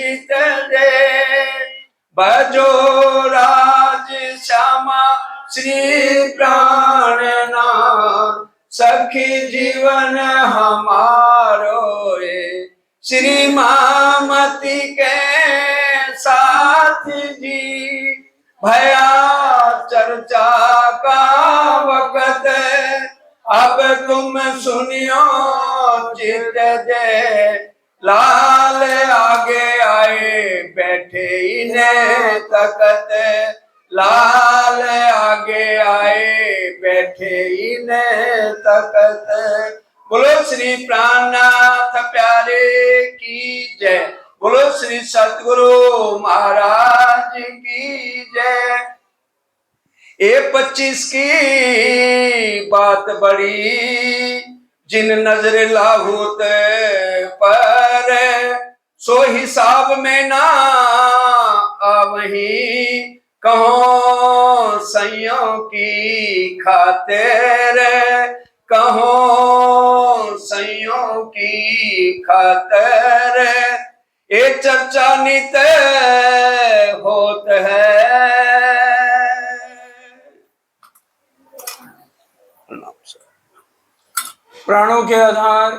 चित दे भजो राज श्यामा श्री प्राणनाथ सखी जीवन हमारो ये श्री मामती के साथ जी भया चर्चा का वक्त अब तुम सुनियो चित दे लाल आगे आए बैठे इन्हें तकत लाल आगे आए बैठे इन्हें तकत बोलो श्री प्राणनाथ प्यारे की जय बोलो श्री सतगुरु महाराज की जय। ये 25 की बात बड़ी जिन नजर लाहूत पर सो हिसाब में ना आवही कहो सैयों की खातिर कहो सैयों की खातिर ये चर्चा नित होत है। प्राणों के आधार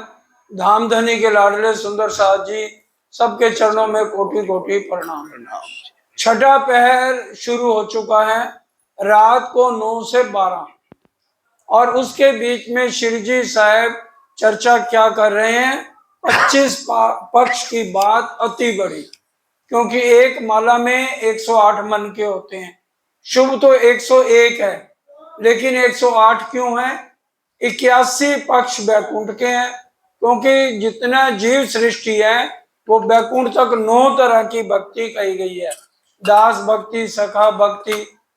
धामधनी के लाडले सुंदर साथ जी सबके चरणों में कोटि कोटि प्रणाम। छठा पहर शुरू हो चुका है रात को 9 से 12 और उसके बीच में श्री जी साहब चर्चा क्या कर रहे हैं। 25 पक्ष की बात अति बड़ी क्योंकि एक माला में 108 मन के होते हैं। शुभ तो 101 है लेकिन 108 क्यों है। 81 पक्ष बैकुंठ के हैं क्योंकि जितना जीव सृष्टि है वो बैकुंठ तक 9 तरह की भक्ति कही गई है। दास भक्ति सखा भक्ति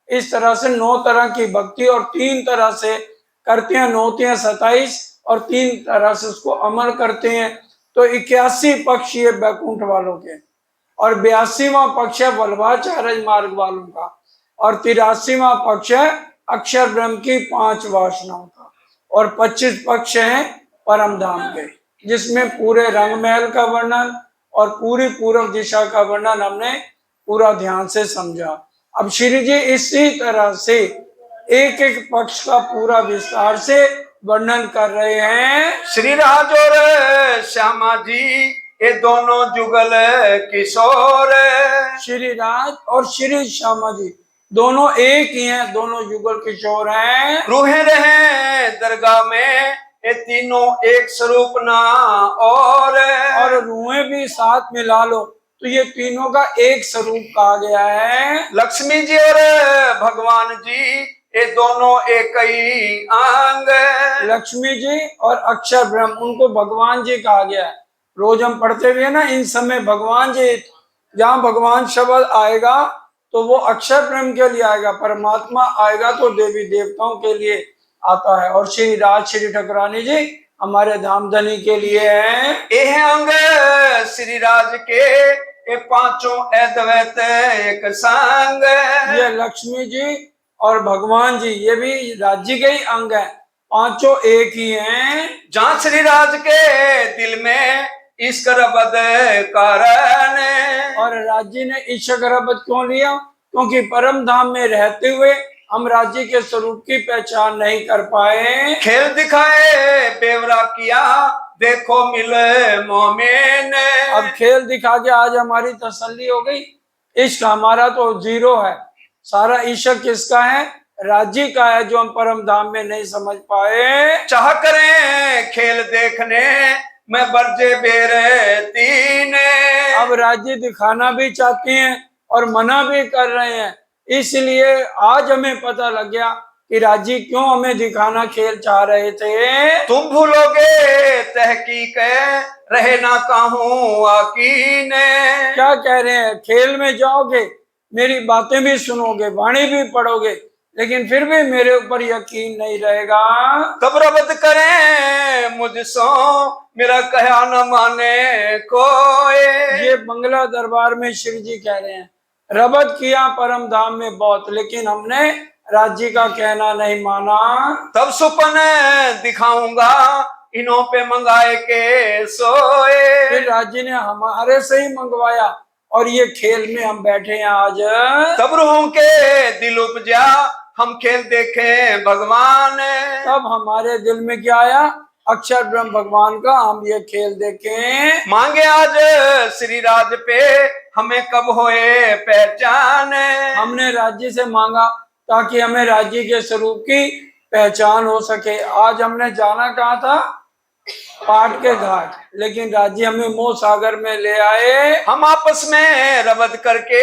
इस तरह से 9 तरह की भक्ति और 3 तरह से करते हैं 9 3 27 और 3 तरह से उसको अमल करते हैं। तो 81 पक्ष ये बैकुंठ वालों के और 82वां पक्ष है वल्लभाचार्य मार्ग वालों का और 83वां पक्ष है अक्षर ब्रह्म की 5 वासनाओं का और 25 पक्ष हैं परम धाम के जिसमें पूरे रंग महल का वर्णन और पूरी पूर्व दिशा का वर्णन हमने पूरा ध्यान से समझा। अब श्री जी इसी तरह से एक एक पक्ष का पूरा विस्तार से वर्णन कर रहे हैं। श्री राज और श्यामा जी ये दोनों जुगल किशोर श्री राज और श्री श्यामा जी दोनों एक ही हैं, दोनों युगल किशोर हैं। रूहे रहे दरगाह में ये तीनों एक स्वरूप ना और रूहें भी साथ मिला लो तो ये तीनों का एक स्वरूप कहा गया है। लक्ष्मी जी और भगवान जी ये दोनों एक ही अंग लक्ष्मी जी और अक्षर ब्रह्म उनको भगवान जी कहा गया है। रोज हम पढ़ते हुए ना इन समय भगवान जी जहाँ भगवान शब्द आएगा तो वो अक्षर ब्रह्म के लिए आएगा, परमात्मा आएगा तो देवी देवताओं के लिए आता है। और श्री राज श्री ठाकुरानी जी हमारे धामधनी के लिए है। ये अंग श्री राज के ये पांचों अद्वैत एक संग ये लक्ष्मी जी और भगवान जी ये भी राज्य के ही अंग है, पांचों एक ही हैं। जहाँ श्री राज के दिल में ईश्वर बद कारण और राज्य ने ईश्वर बद क्यों लिया क्योंकि परम धाम में रहते हुए हम राज्य के स्वरूप की पहचान नहीं कर पाए। खेल दिखाए बेवरा किया देखो मिले मोमिन अब खेल दिखा के आज हमारी तसल्ली हो गई। इश्क हमारा तो 0 है, सारा इश्क किसका है राज्य का है जो हम परम धाम में नहीं समझ पाए। चाह करें खेल देखने मैं बरजे बेरे तीन अब राज्य दिखाना भी चाहते हैं और मना भी कर रहे हैं, इसलिए आज हमें पता लग गया कि राज्य क्यों हमें दिखाना खेल चाह रहे थे। तुम भूलोगे तहकीक रहे ना कहूँ आकीन क्या कह रहे हैं खेल में जाओगे मेरी बातें भी सुनोगे वाणी भी पढ़ोगे लेकिन फिर भी मेरे ऊपर यकीन नहीं रहेगा। तब रबत करें मुझसो मेरा कहा न माने कोई। ये बंगला दरबार में शिव जी कह रहे हैं रबत किया परम धाम में बहुत लेकिन हमने राज्य का कहना नहीं माना। तब सुपन दिखाऊंगा इन्हों पे मंगाए के सोए। फिर राज्य ने हमारे से ही मंगवाया और ये खेल में हम बैठे हैं आज। तब रूहों के दिल उपजा, हम खेल देखें भगवान। तब हमारे दिल में क्या आया? अक्षर ब्रह्म भगवान का हम ये खेल देखें। मांगे आज श्री राज पे, हमें कब होए पहचान। हमने राज्य से मांगा ताकि हमें राज्य के स्वरूप की पहचान हो सके। आज हमने जाना कहाँ था? पाट के घाट, लेकिन राज्य हमें मोह सागर में ले आए। हम आपस में रबत करके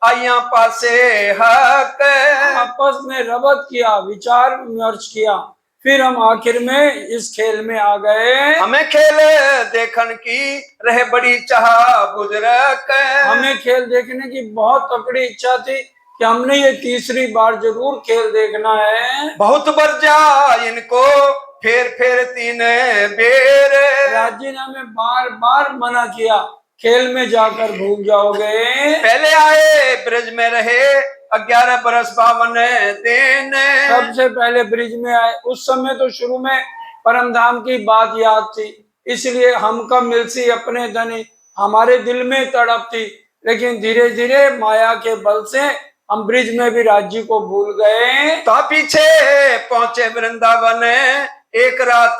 आइया पासे हक। आपस में रबत किया, विचार विमर्श किया, फिर हम आखिर में इस खेल में आ गए। हमें खेल देखने की रहे बड़ी चाह बुजुर्ग। हमें खेल देखने की बहुत तकड़ी इच्छा थी कि हमने ये तीसरी बार जरूर खेल देखना है। बहुत बरजा इनको फेर फेर तीन बेर। राज्य ने हमें बार बार मना किया, खेल में जाकर भूल जाओगे। पहले आए ब्रज में रहे 11 बरस 52 दिन। सबसे पहले ब्रिज में आए, उस समय तो शुरू में परम धाम की बात याद थी, इसलिए हम कब मिलसी अपने धनी, हमारे दिल में तड़प थी। लेकिन धीरे धीरे माया के बल से हम ब्रिज में भी राज्य को भूल गए। तो पीछे पहुंचे वृंदावन एक रात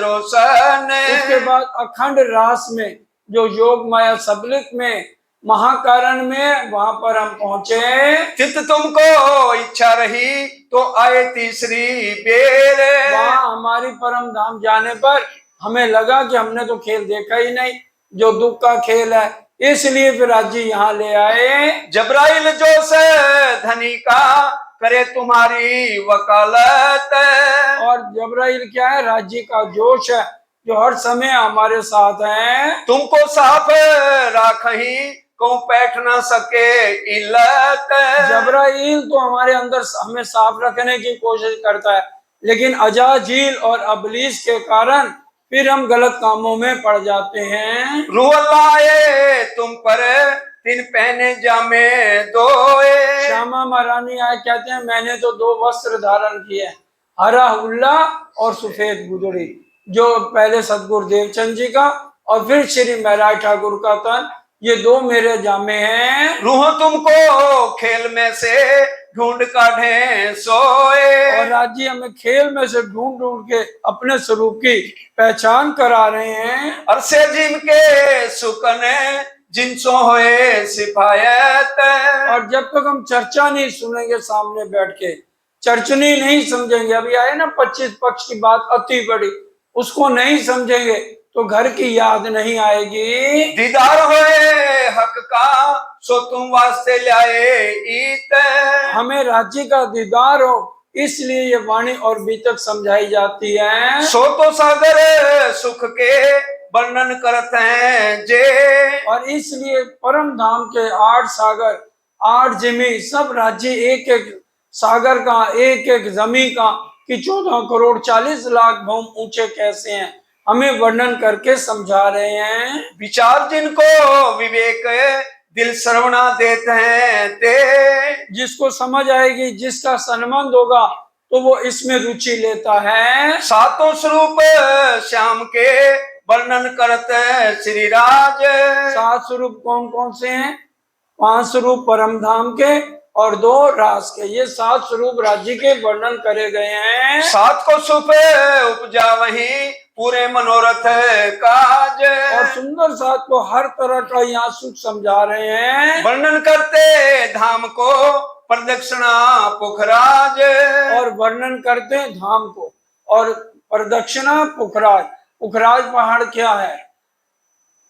रोशन। उसके बाद अखंड रास में, जो योग माया सबलित में महाकारण में, वहां पर हम पहुंचे। चित्त तुमको इच्छा रही तो आए तीसरी बेर। वहां हमारी परम धाम जाने पर हमें लगा कि हमने तो खेल देखा ही नहीं, जो दुख का खेल है, इसलिए फिर राज्य यहाँ ले आए। जबराइल जो से धनी का करे तुम्हारी वकालत। और जबराइल क्या है? राज्य का जोश है, जो हर समय हमारे साथ है। तुमको साफ राखही को बैठ ना सके इल्लत। जबराइल तो हमारे अंदर हमें साफ रखने की कोशिश करता है, लेकिन अजाजील और अबलीस के कारण फिर हम गलत कामों में पड़ जाते हैं। रूह लाए तुम पर तीन पहने जामे दोए। श्यामा महारानी आए, कहते हैं मैंने तो 2 वस्त्र धारण किए, हरा हुल्ला और सफेद गुदड़ी, जो पहले सतगुरु देवचंद जी का और फिर श्री महराज ठाकुर का तन, ये 2 मेरे जामे हैं। रूह तुमको खेल में से ढूंढ काढ़े सोए। और राज्य हमें खेल में से ढूंढ ढूंढ के अपने स्वरूप की पहचान करा रहे हैं। अरसे जिनके सुकने जिनसो होए सिफायत। और जब तक हम चर्चा नहीं सुनेंगे सामने बैठ के, चर्चनी नहीं समझेंगे, अभी आए ना 25 पक्ष की बात अति बड़ी, उसको नहीं समझेंगे तो घर की याद नहीं आएगी। दीदार होए हक का सो तुम वास्ते लाए ईत। हमें राज्य का दीदार हो, इसलिए ये वाणी और बीतक समझाई जाती है। सो तो सागर सुख के वर्णन करते हैं जे। और इसलिए परम धाम के 8 सागर 8 जिमी, सब राज्य एक एक सागर का, एक एक जमी का, कि 14 करोड़ 40 लाख भौम ऊंचे कैसे हैं, हमें वर्णन करके समझा रहे हैं। विचार जिनको विवेक दिल श्रवणा देते हैं ते। जिसको समझ आएगी, जिसका संबंध होगा, तो वो इसमें रुचि लेता है। सातों स्वरूप श्याम के वर्णन करते श्री राज। 7 स्वरूप कौन कौन से हैं? 5 स्वरूप परम धाम के और 2 रास के, ये 7 स्वरूप राज्य के वर्णन करे गए हैं। 7 को सुख उपजा वही पूरे मनोरथ काज। और सुंदर 7 को हर तरह का यहाँ सुख समझा रहे हैं। वर्णन करते धाम को प्रदक्षिणा पुखराज। और वर्णन करते हैं धाम को और प्रदक्षिणा पुखराज। पुखराज पहाड़ क्या है?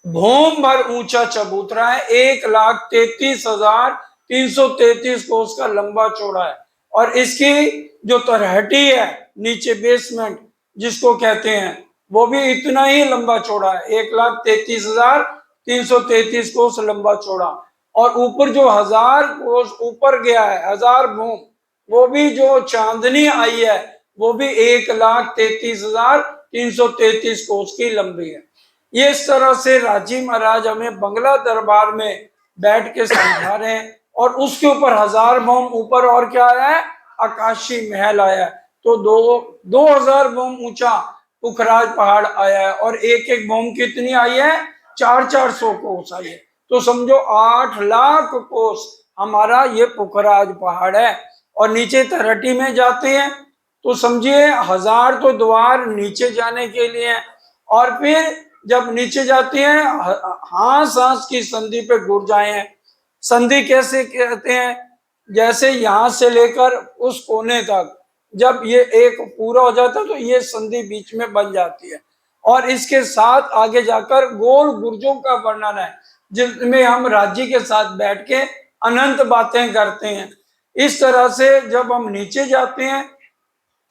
भूम भर ऊंचा चबूतरा है, 1,33,333 कोस का लंबा चौड़ा है। और इसकी जो तरहटी है नीचे, बेसमेंट जिसको कहते हैं, वो भी इतना ही लंबा चौड़ा है, 1,33,333 कोस लंबा चौड़ा। और ऊपर जो 1000 कोस ऊपर गया है, 1000 भूम, वो भी जो चांदनी आई है, वो भी 1,33,333 कोस की लंबी है। ये इस तरह से राजी महाराज हमें बंगला दरबार में बैठ के समझा रहे हैं। और उसके ऊपर 1000 भौम ऊपर और क्या आया है? आकाशी महल आया है। तो 2000 भौम ऊंचा पुखराज पहाड़ आया है। और एक एक भौम कितनी आई है? 400 कोस आई है। तो समझो 8 लाख कोस हमारा ये पुखराज पहाड़ है। और नीचे तरहटी में जाते हैं तो समझिए 1000 तो द्वार नीचे जाने के लिए हैं। और फिर जब नीचे जाते हैं हांस हांस की संधि पे घुट जाए हैं। संधि कैसे कहते हैं, जैसे यहां से लेकर उस कोने तक जब ये एक पूरा हो जाता है तो ये संधि बीच में बन जाती है। और इसके साथ आगे जाकर गोल गुर्जों का वर्णन है जिसमें हम राज्य के साथ बैठ के अनंत बातें करते हैं। इस तरह से जब हम नीचे जाते हैं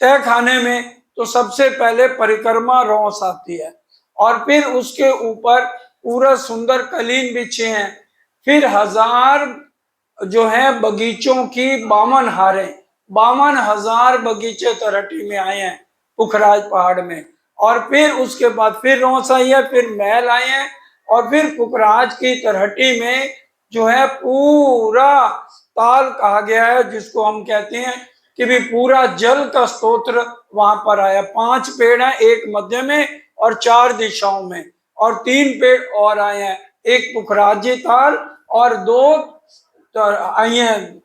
तय खाने में तो सबसे पहले परिक्रमा रौस आती है और फिर उसके ऊपर पूरा सुंदर कलीन बिछे हैं। फिर 1000 जो है बगीचों की 52 हारें, 52,000 बगीचे तरहटी में आए हैं पुखराज पहाड़ में। और फिर उसके बाद फिर रौस आई है, फिर महल आए हैं और फिर पुखराज की तरहटी में जो है पूरा ताल कहा गया है जिसको हम कहते हैं कि भी पूरा जल का स्तोत्र वहां पर आया। 5 पेड़ हैं, एक मध्य में और 4 दिशाओं में, और 3 पेड़ और आए हैं, एक पुखराजी ताल और 2 आई हैं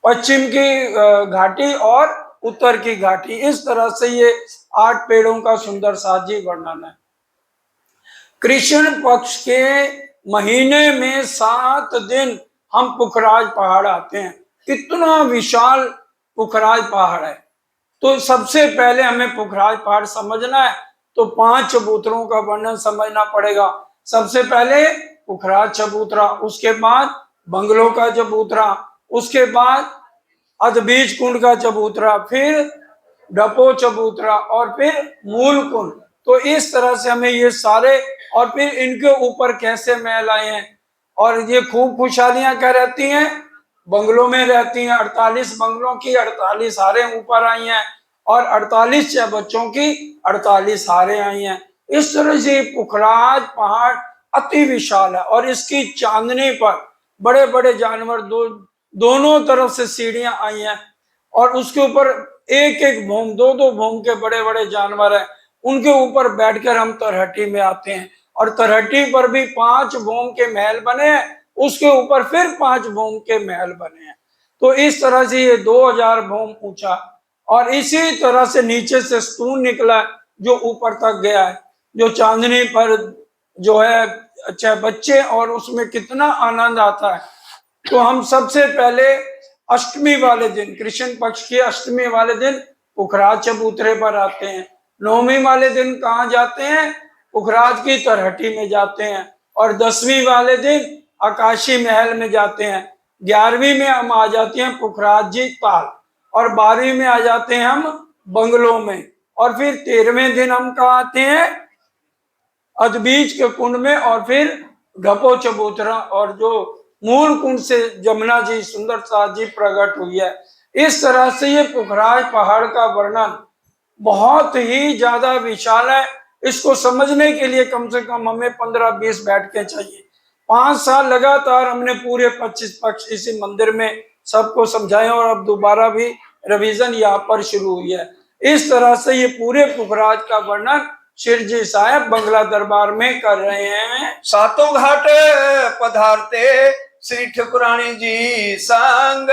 पश्चिम की घाटी और उत्तर की घाटी। इस तरह से ये 8 पेड़ों का सुंदर साजी वर्णन है। कृष्ण पक्ष के महीने में 7 दिन हम पुखराज पहाड़ आते हैं। कितना विशाल पुखराज पहाड़ है। तो सबसे पहले हमें पुखराज पहाड़ समझना है तो 5 चबूतरों का वर्णन समझना पड़ेगा। सबसे पहले पुखराज चबूतरा, उसके बाद बंगलों का चबूतरा, उसके बाद अधबीज कुंड का चबूतरा, फिर डपो चबूतरा और फिर मूल कुंड। तो इस तरह से हमें ये सारे, और फिर इनके ऊपर कैसे महल आए हैं। और ये खूब खुशहालियां क्या रहती हैं, बंगलों में रहती हैं। 48 बंगलों की 48 हारें ऊपर आई हैं और 48 बच्चों की 48 हारें आई हैं। इस तरह से पुखराज पहाड़ अति विशाल है और इसकी चांदनी पर बड़े बड़े जानवर दोनों तरफ से सीढ़ियां आई हैं और उसके ऊपर एक एक भौम, 2-2 भौम के बड़े बड़े जानवर हैं। उनके ऊपर बैठकर हम तरहटी में आते हैं और तरहटी पर भी 5 भौम के महल बने हैं, उसके ऊपर फिर 5 भौम के महल बने हैं। तो इस तरह से ये 2000 भौम ऊंचा, और इसी तरह से नीचे से स्तून निकला जो ऊपर तक गया है, जो चांदनी पर जो है अच्छा बच्चे, और उसमें कितना आनंद आता है। तो हम सबसे पहले अष्टमी वाले दिन, कृष्ण पक्ष की अष्टमी वाले दिन पुखराज चबूतरे पर आते हैं। 9वीं वाले दिन कहाँ जाते हैं, पुखराज की तरहटी में जाते हैं। और 10वीं वाले दिन आकाशी महल में जाते हैं। 11वीं में हम आ जाते हैं पुखराज जी ताल, और 12वीं में आ जाते हैं हम बंगलों में। और फिर 13वें दिन हम कहाँ आते हैं, अधबीज के कुंड में, और फिर ढपो चबूतरा, और जो मूल कुंड से जमुना जी सुंदर साथ जी प्रकट हुई है। इस तरह से ये पुखराज पहाड़ का वर्णन बहुत ही ज्यादा विशाल है। इसको समझने के लिए कम से कम हमें 15-20 बैठकें चाहिए। 5 साल लगातार हमने पूरे 25 पक्ष इसी मंदिर में सबको समझाए और अब दोबारा भी रिवीजन यहाँ पर शुरू हुई है। इस तरह से ये पूरे पुखराज का वर्णन शिरजी साहब बंगला दरबार में कर रहे हैं। 7 घाट पधारते श्री ठकुरानी जी संग।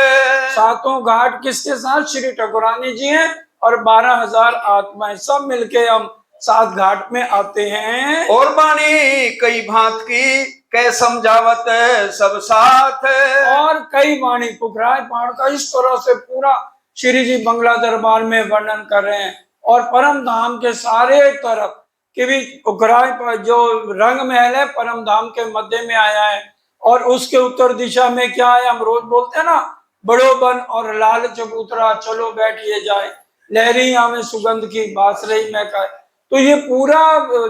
7 घाट किसके साथ, श्री ठकुरानी जी हैं और 12,000 आत्माएं, सब मिलके हम 7 घाट में आते हैं। और बाणी कई भांत की कै समझावत सब साथ। और कई वाणी पुखराज पहाड़ का इस तरह से पूरा श्री जी बंगला दरबार में वर्णन कर रहे हैं। और परम धाम के सारे तरफ के भी पुखराज जो रंग महल है परम धाम के मध्य में आया है। और उसके उत्तर दिशा में क्या है, हम रोज बोलते हैं ना, बड़ो बन और लाल चबूतरा चलो बैठिए जाए, लहरी आवे सुगंध की बास रही मैं का। तो ये पूरा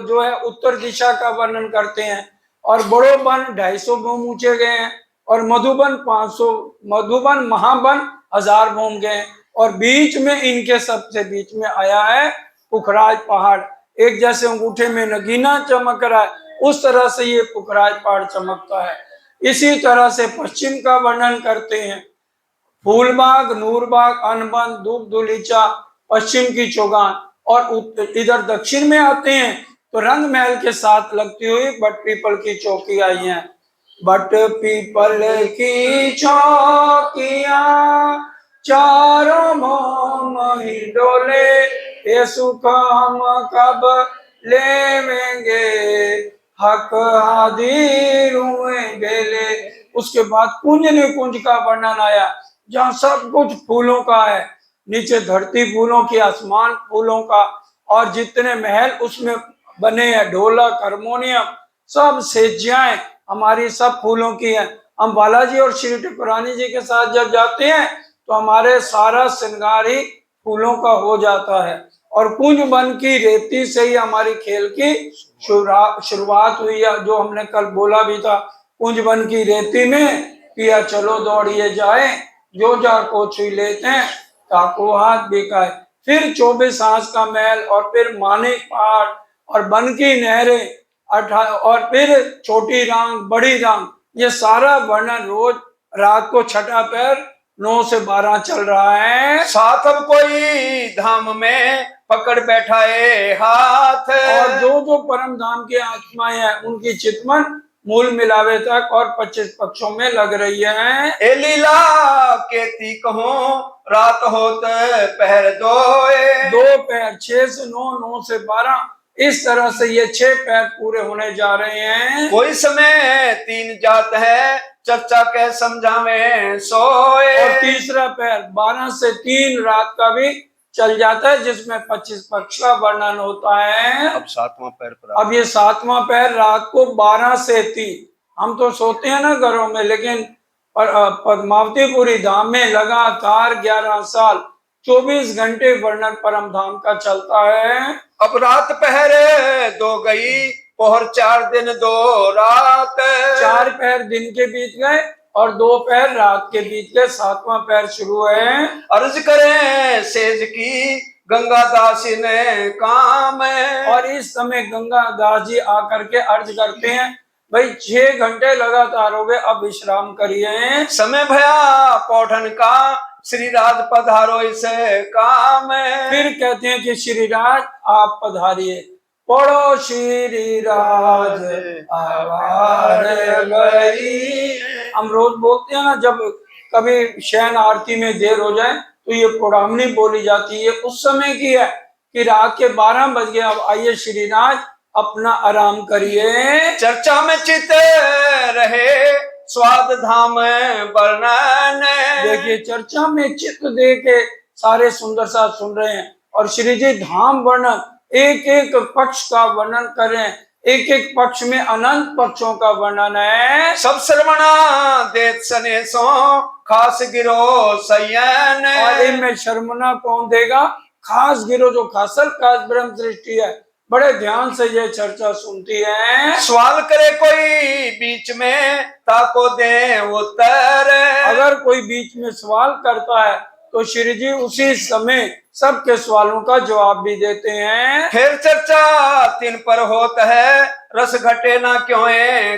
जो है उत्तर दिशा का वर्णन करते हैं। और बड़ो बन 250 भौम ऊंचे गए हैं, और मधुबन 500, मधुबन महाबन 1000 भौम गए। और बीच में इनके सबसे बीच में आया है पुखराज पहाड़। एक जैसे अंगूठे में नगीना चमक रहा है उस तरह से ये पुखराज पहाड़ चमकता है। इसी तरह से पश्चिम का वर्णन करते हैं, फूलबाग, नूरबाग, अनबन, धूप धुलीचा, पश्चिम की चौगान। और इधर दक्षिण में आते हैं तो रंग महल के साथ लगती हुई बट पीपल की चौकी आई है। बट पीपल की चौकियां चारों मोम ही डोले, ये सुख हम कब लेवेंगे, हक हादी रुए बेले। उसके बाद कुंज निकुंज का वर्णन आया, जहाँ सब कुछ फूलों का है, नीचे धरती फूलों की, आसमान फूलों का, और जितने महल उसमें बने हैं, ढोलक हारमोनियम सब सेज्याएं हमारी सब फूलों की हैं। हम बालाजी और श्री ठाकुरानी जी के साथ जब जाते हैं तो हमारे सारा श्रृंगार ही फूलों का हो जाता है। और कुंज वन की रेती से ही हमारी खेल की शुरुआत हुई है, जो हमने कल बोला भी था। कुंज वन की रेती में पिया चलो दौड़िए जाए, जो जा को छुई लेते हैं ताको हाथ बिकाए। फिर 24 हांस का महल, और फिर मानिक पहाड़ और बन की नहरें, और फिर छोटी रांग बड़ी रांग, ये सारा वर्णन रोज रात को छठा पैर 9 से 12 चल रहा है। साथ अब कोई धाम में पकड़ बैठा है हाथ, और जो परम धाम की आत्माएं हैं उनकी चितमन मूल मिलावे तक और 25 पक्षों में लग रही है। ए लीला केती कहूं रात होत पहर दोए, 2 पैर 6 से 9, 9 से 12, इस तरह से ये 6 पैर पूरे होने जा रहे हैं। कोई समय 3 जात है चर्चा के समझावे सोए, और तीसरा पैर 12 से 3 रात का भी चल जाता है, जिसमें 25 पक्ष का वर्णन होता है। अब 7वां पैर पर अब ये 7वां पैर रात को 12 से 3, हम तो सोते हैं ना घरों में, लेकिन पद्मावतीपुरी धाम में लगातार 11 साल 24 घंटे वर्णन परम धाम का चलता है। अब रात पहरे 2 गई पोहर 4 दिन 2 रात, 4 पैर दिन के बीत गए और 2 पैर रात के बीत गए, 7वां पैर शुरू है। अर्ज करें सेज की गंगा दासी ने काम, और इस समय गंगा दास जी आकर के अर्ज करते हैं, भाई 6 घंटे लगातार हो गए, अब विश्राम करिए। समय भया पौठन का श्री राज पधारो इसे काम, फिर कहते हैं कि श्री राज आप पधारिए। पढ़ो श्री राज आवार गई। हम रोज बोलते हैं ना, जब कभी शयन आरती में देर हो जाए तो ये पुरामनी बोली जाती है। उस समय की है कि रात के 12 बज गए, अब आइए श्री राज अपना आराम करिए। चर्चा में चित रहे स्वाद धाम वर्णन, देखिए चर्चा में चित्त दे के सारे सुंदर सा सुन रहे हैं, और श्री जी धाम वर्णन एक एक पक्ष का वर्णन करें, एक एक पक्ष में अनंत पक्षों का वर्णन है। सब श्रवणा देत सनेसो खास गिरो सयन, और इनमें शर्मना कौन देगा? खास गिरो, जो खासर खास ब्रह्म सृष्टि है, बड़े ध्यान से ये चर्चा सुनती है। सवाल करे कोई बीच में ताको दे उत्तर, अगर कोई बीच में सवाल करता है तो श्री जी उसी समय सबके सवालों का जवाब भी देते हैं। फिर चर्चा 3 पर होता है रस घटे ना क्यों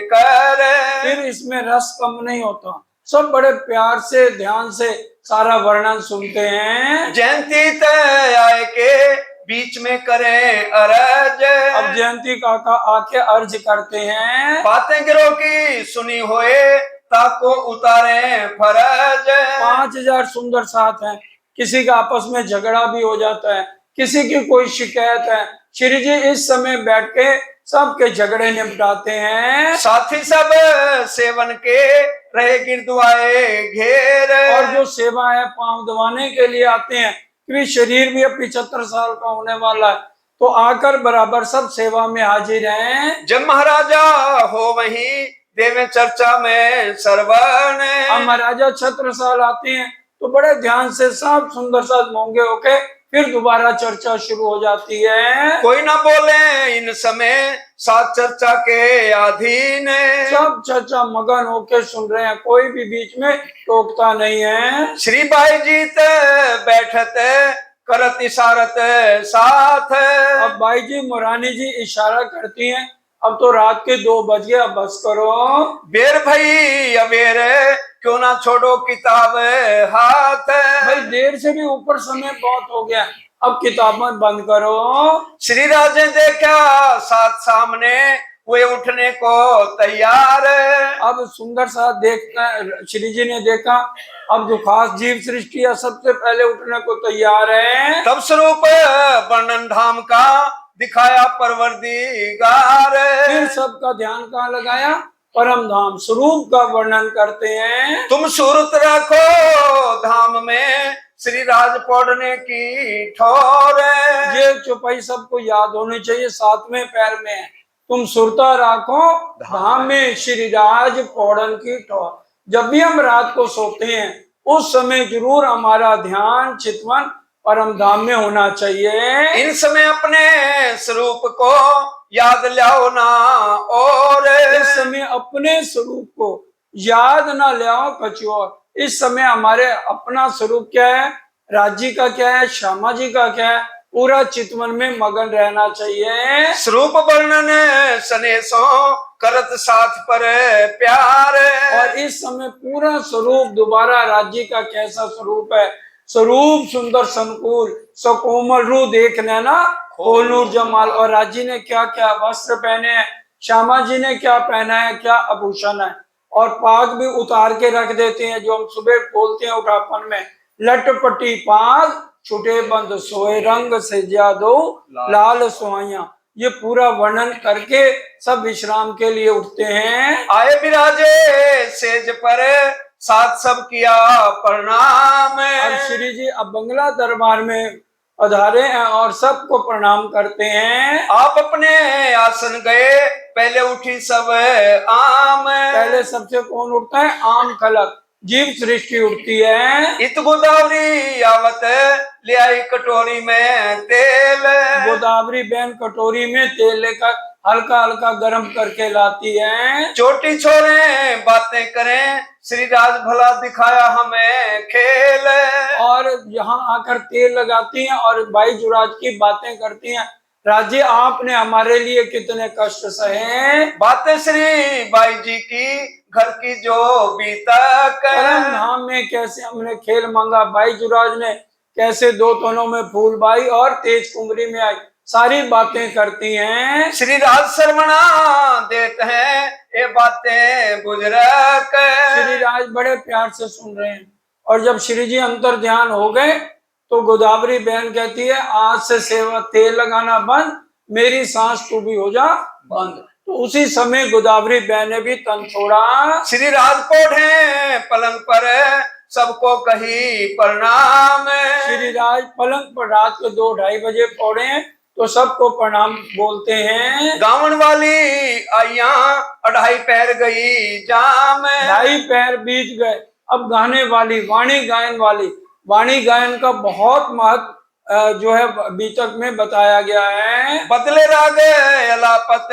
कर, फिर इसमें रस कम नहीं होता, सब बड़े प्यार से ध्यान से सारा वर्णन सुनते हैं। जयंती तय आए के बीच में करे अरज, अब जयंती काका आके अर्ज करते हैं। बातें गिरो की सुनी होए ताको उतारे फरज, 5000 सुंदर साथ हैं, किसी का आपस में झगड़ा भी हो जाता है, किसी की कोई शिकायत है, श्री जी इस समय बैठ के सबके झगड़े निपटाते हैं। साथी सब सेवन के रहे गिरदुआए घेर, और जो सेवा है पांव दबाने के लिए आते हैं, क्योंकि शरीर भी अब 75 साल का होने वाला है, तो आकर बराबर सब सेवा में हाजिर हैं। जब महाराजा हो वहीं देवे चर्चा में सरवन, अब महाराजा छत्रसाल आते हैं तो बड़े ध्यान से सब सुंदर साथ मोंगे होके फिर दोबारा चर्चा शुरू हो जाती है। कोई ना बोले इन समय साथ चर्चा के अधीन, सब चर्चा मगन होके सुन रहे हैं, कोई भी बीच में टोकता नहीं है। श्री बाई जीत बैठत करत इशारत साथ, अब बाई जी मुरानी जी इशारा करती हैं, अब तो रात के 2 बज गए, अब बस करो। बेर भई अबेर क्यों ना छोड़ो किताब हाथ, भाई देर से भी ऊपर समय बहुत हो गया, अब किताबें बंद करो। श्री राज ने देखा साथ सामने, वे उठने को तैयार। अब सुंदर सा देखना, श्री जी ने देखा अब जो खास जीव सृष्टि है सबसे पहले उठने को तैयार है। तब स्वरूप वर्णन धाम का दिखाया परवरदिगार। फिर सबका ध्यान कहाँ लगाया? परम धाम स्वरूप का वर्णन करते हैं। तुम सूरत रखो धाम में, श्री राज पौड़ने की ठोर। ये चौपाई सबको याद होनी चाहिए, सातवें पैर में है, तुम सुरता राखो धाम में श्री राज पौड़न की ठोर। जब भी हम रात को सोते हैं उस समय जरूर हमारा ध्यान चितवन परम धाम में होना चाहिए। इन समय अपने स्वरूप को याद लाओ ना, और इस समय अपने स्वरूप को याद ना लाओ कछु और। इस समय हमारे अपना स्वरूप क्या है, राज्य का क्या है, श्यामा जी का क्या है, पूरा चितवन में मगन रहना चाहिए। स्वरूप वर्णन सनेसो करत साथ पर प्यार। और इस समय पूरा स्वरूप दोबारा राज्य का कैसा स्वरूप है, स्वरूप सुंदर संकुल सकोमल रू देखने ना खोलूर जमाल। और राज्य ने क्या क्या वस्त्र पहने हैं, श्यामा जी ने क्या पहना है, क्या आभूषण है, और पाग भी उतार के रख देते हैं जो हम सुबह बोलते हैं उठापन में, लटपटी पाग छुटे बंद सोए रंग से दो लाल सुहाइया। ये पूरा वर्णन करके सब विश्राम के लिए उठते हैं। आए विराजे सेज पर साथ सब किया प्रणाम। अब श्री जी अब बंगला दरबार में पधारे हैं और सबको प्रणाम करते हैं। आप अपने आसन गए, पहले उठी सब आम। पहले सबसे कौन उठता है? आम खलक जीव सृष्टि उठती है। इत गोदावरी आवत ले आई कटोरी में तेल। गोदावरी बहन कटोरी में तेल लेकर हल्का हल्का गर्म करके लाती है। चोटी छोड़े बातें करें, श्री राज भला दिखाया हमें खेल। और यहाँ आकर तेल लगाती हैं और भाई जुराज की बातें करती हैं, राज्य आपने हमारे लिए कितने कष्ट सहे। बातें श्री बाई जी की घर की जो बीतक। परम धाम में कैसे हमने खेल मांगा, भाई जुराज ने कैसे दो तनों में फूल बाई और तेज कुमरी में आई, सारी बातें करती हैं। श्री राज शर्मणा देते हैं ये बातें बुजुर्ग। श्री राज बड़े प्यार से सुन रहे हैं। और जब श्री जी अंतर ध्यान हो गए तो गोदावरी बहन कहती है आज से सेवा तेल लगाना बंद, मेरी सांस तू भी हो जा बंद। तो उसी समय गोदावरी बहन ने भी तन छोड़ा। श्री राजकोट है पलंग पर सबको कही प्रणाम। श्री राज पलंग पर रात को 2-2:30 बजे पौड़े तो सबको प्रणाम बोलते हैं। गावन वाली आइया 2.5 पैर गई जाम। 2.5 पैर बीत गए। अब गाने वाली वाणी गायन वाली, वाणी गायन का बहुत महत्व जो है बीतक में बताया गया है। बदले राग अलापत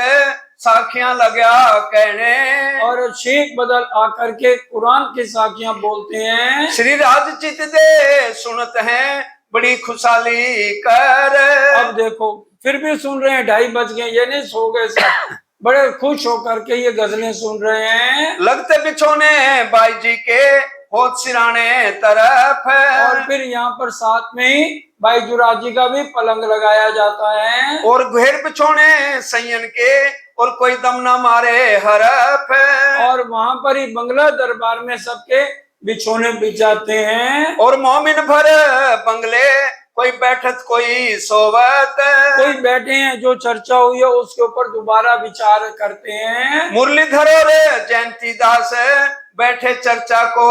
साखियां लगा कहने, और शेख बदल आकर के कुरान की साखियां बोलते हैं। श्री राज चित दे सुनत हैं बड़ी खुशहाली कर। अब देखो फिर भी सुन रहे हैं, 2:30 बज गए, ये नहीं सो गए सब, बड़े खुश होकर के ये गजलें सुन रहे हैं। लगते बिछोने बाई जी के होत सिराने तरफ। और फिर यहाँ पर साथ में ही भाई जुराज जी का भी पलंग लगाया जाता है। और घेर बिछोने सैयन के और कोई दम ना मारे हरफ। और वहां पर ही बंगला दरबार में सबके बिछोने बिछाते हैं। और मोमिन भर बंगले कोई बैठत कोई सोवत। कोई बैठे हैं जो चर्चा हुई है उसके ऊपर दोबारा विचार करते हैं। मुरलीधर और जयंती दास बैठे चर्चा को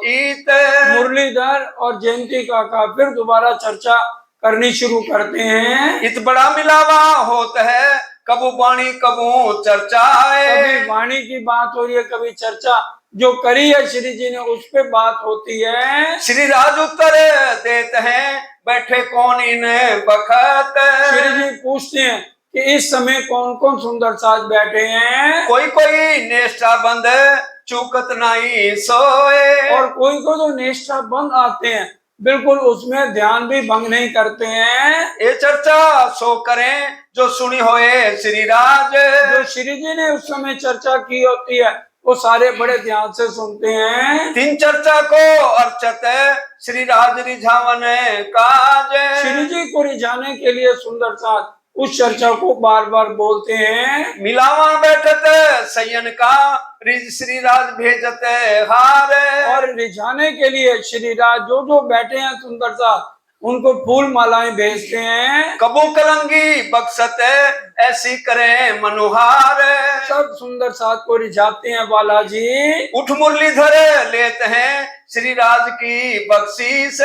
ईत। मुरलीधर और जयंती काका फिर दोबारा चर्चा करनी शुरू करते हैं। इत बड़ा मिलावा होता है कबू वाणी कबू चर्चा है। कभी वाणी की बात हो रही है, कभी चर्चा जो करी है श्री जी ने उस पे बात होती है। श्री राज उत्तर देते हैं बैठे कौन इन बखत। श्री जी पूछते हैं कि इस समय कौन कौन सुंदर साज बैठे हैं। कोई कोई नेष्टा बंद चूकत नहीं सोए। और कोई को तो निष्ठा बंद आते हैं, बिल्कुल उसमें ध्यान भी भंग नहीं करते हैं। ये चर्चा सो करें जो सुनी होए श्री राज। जो श्री जी ने उस समय चर्चा की होती है वो सारे बड़े ध्यान से सुनते हैं। तीन चर्चा को अर्चत श्री राज रिझावन काज। श्री जी को रिझाने के लिए सुंदर साथ उस चर्चा को बार बार बोलते हैं। मिलावा बैठत सयन का रिज श्री राज भेजत हार। और रिझाने के लिए श्री राज जो जो बैठे हैं सुंदर साथ उनको फूल मालाएं भेजते हैं। कबू कलंगी बक्सत ऐसी करे मनोहार। सब सुंदर साथ को रिझाते हैं बालाजी। उठ मुरलीधर लेते हैं श्री राज की बख्शीश।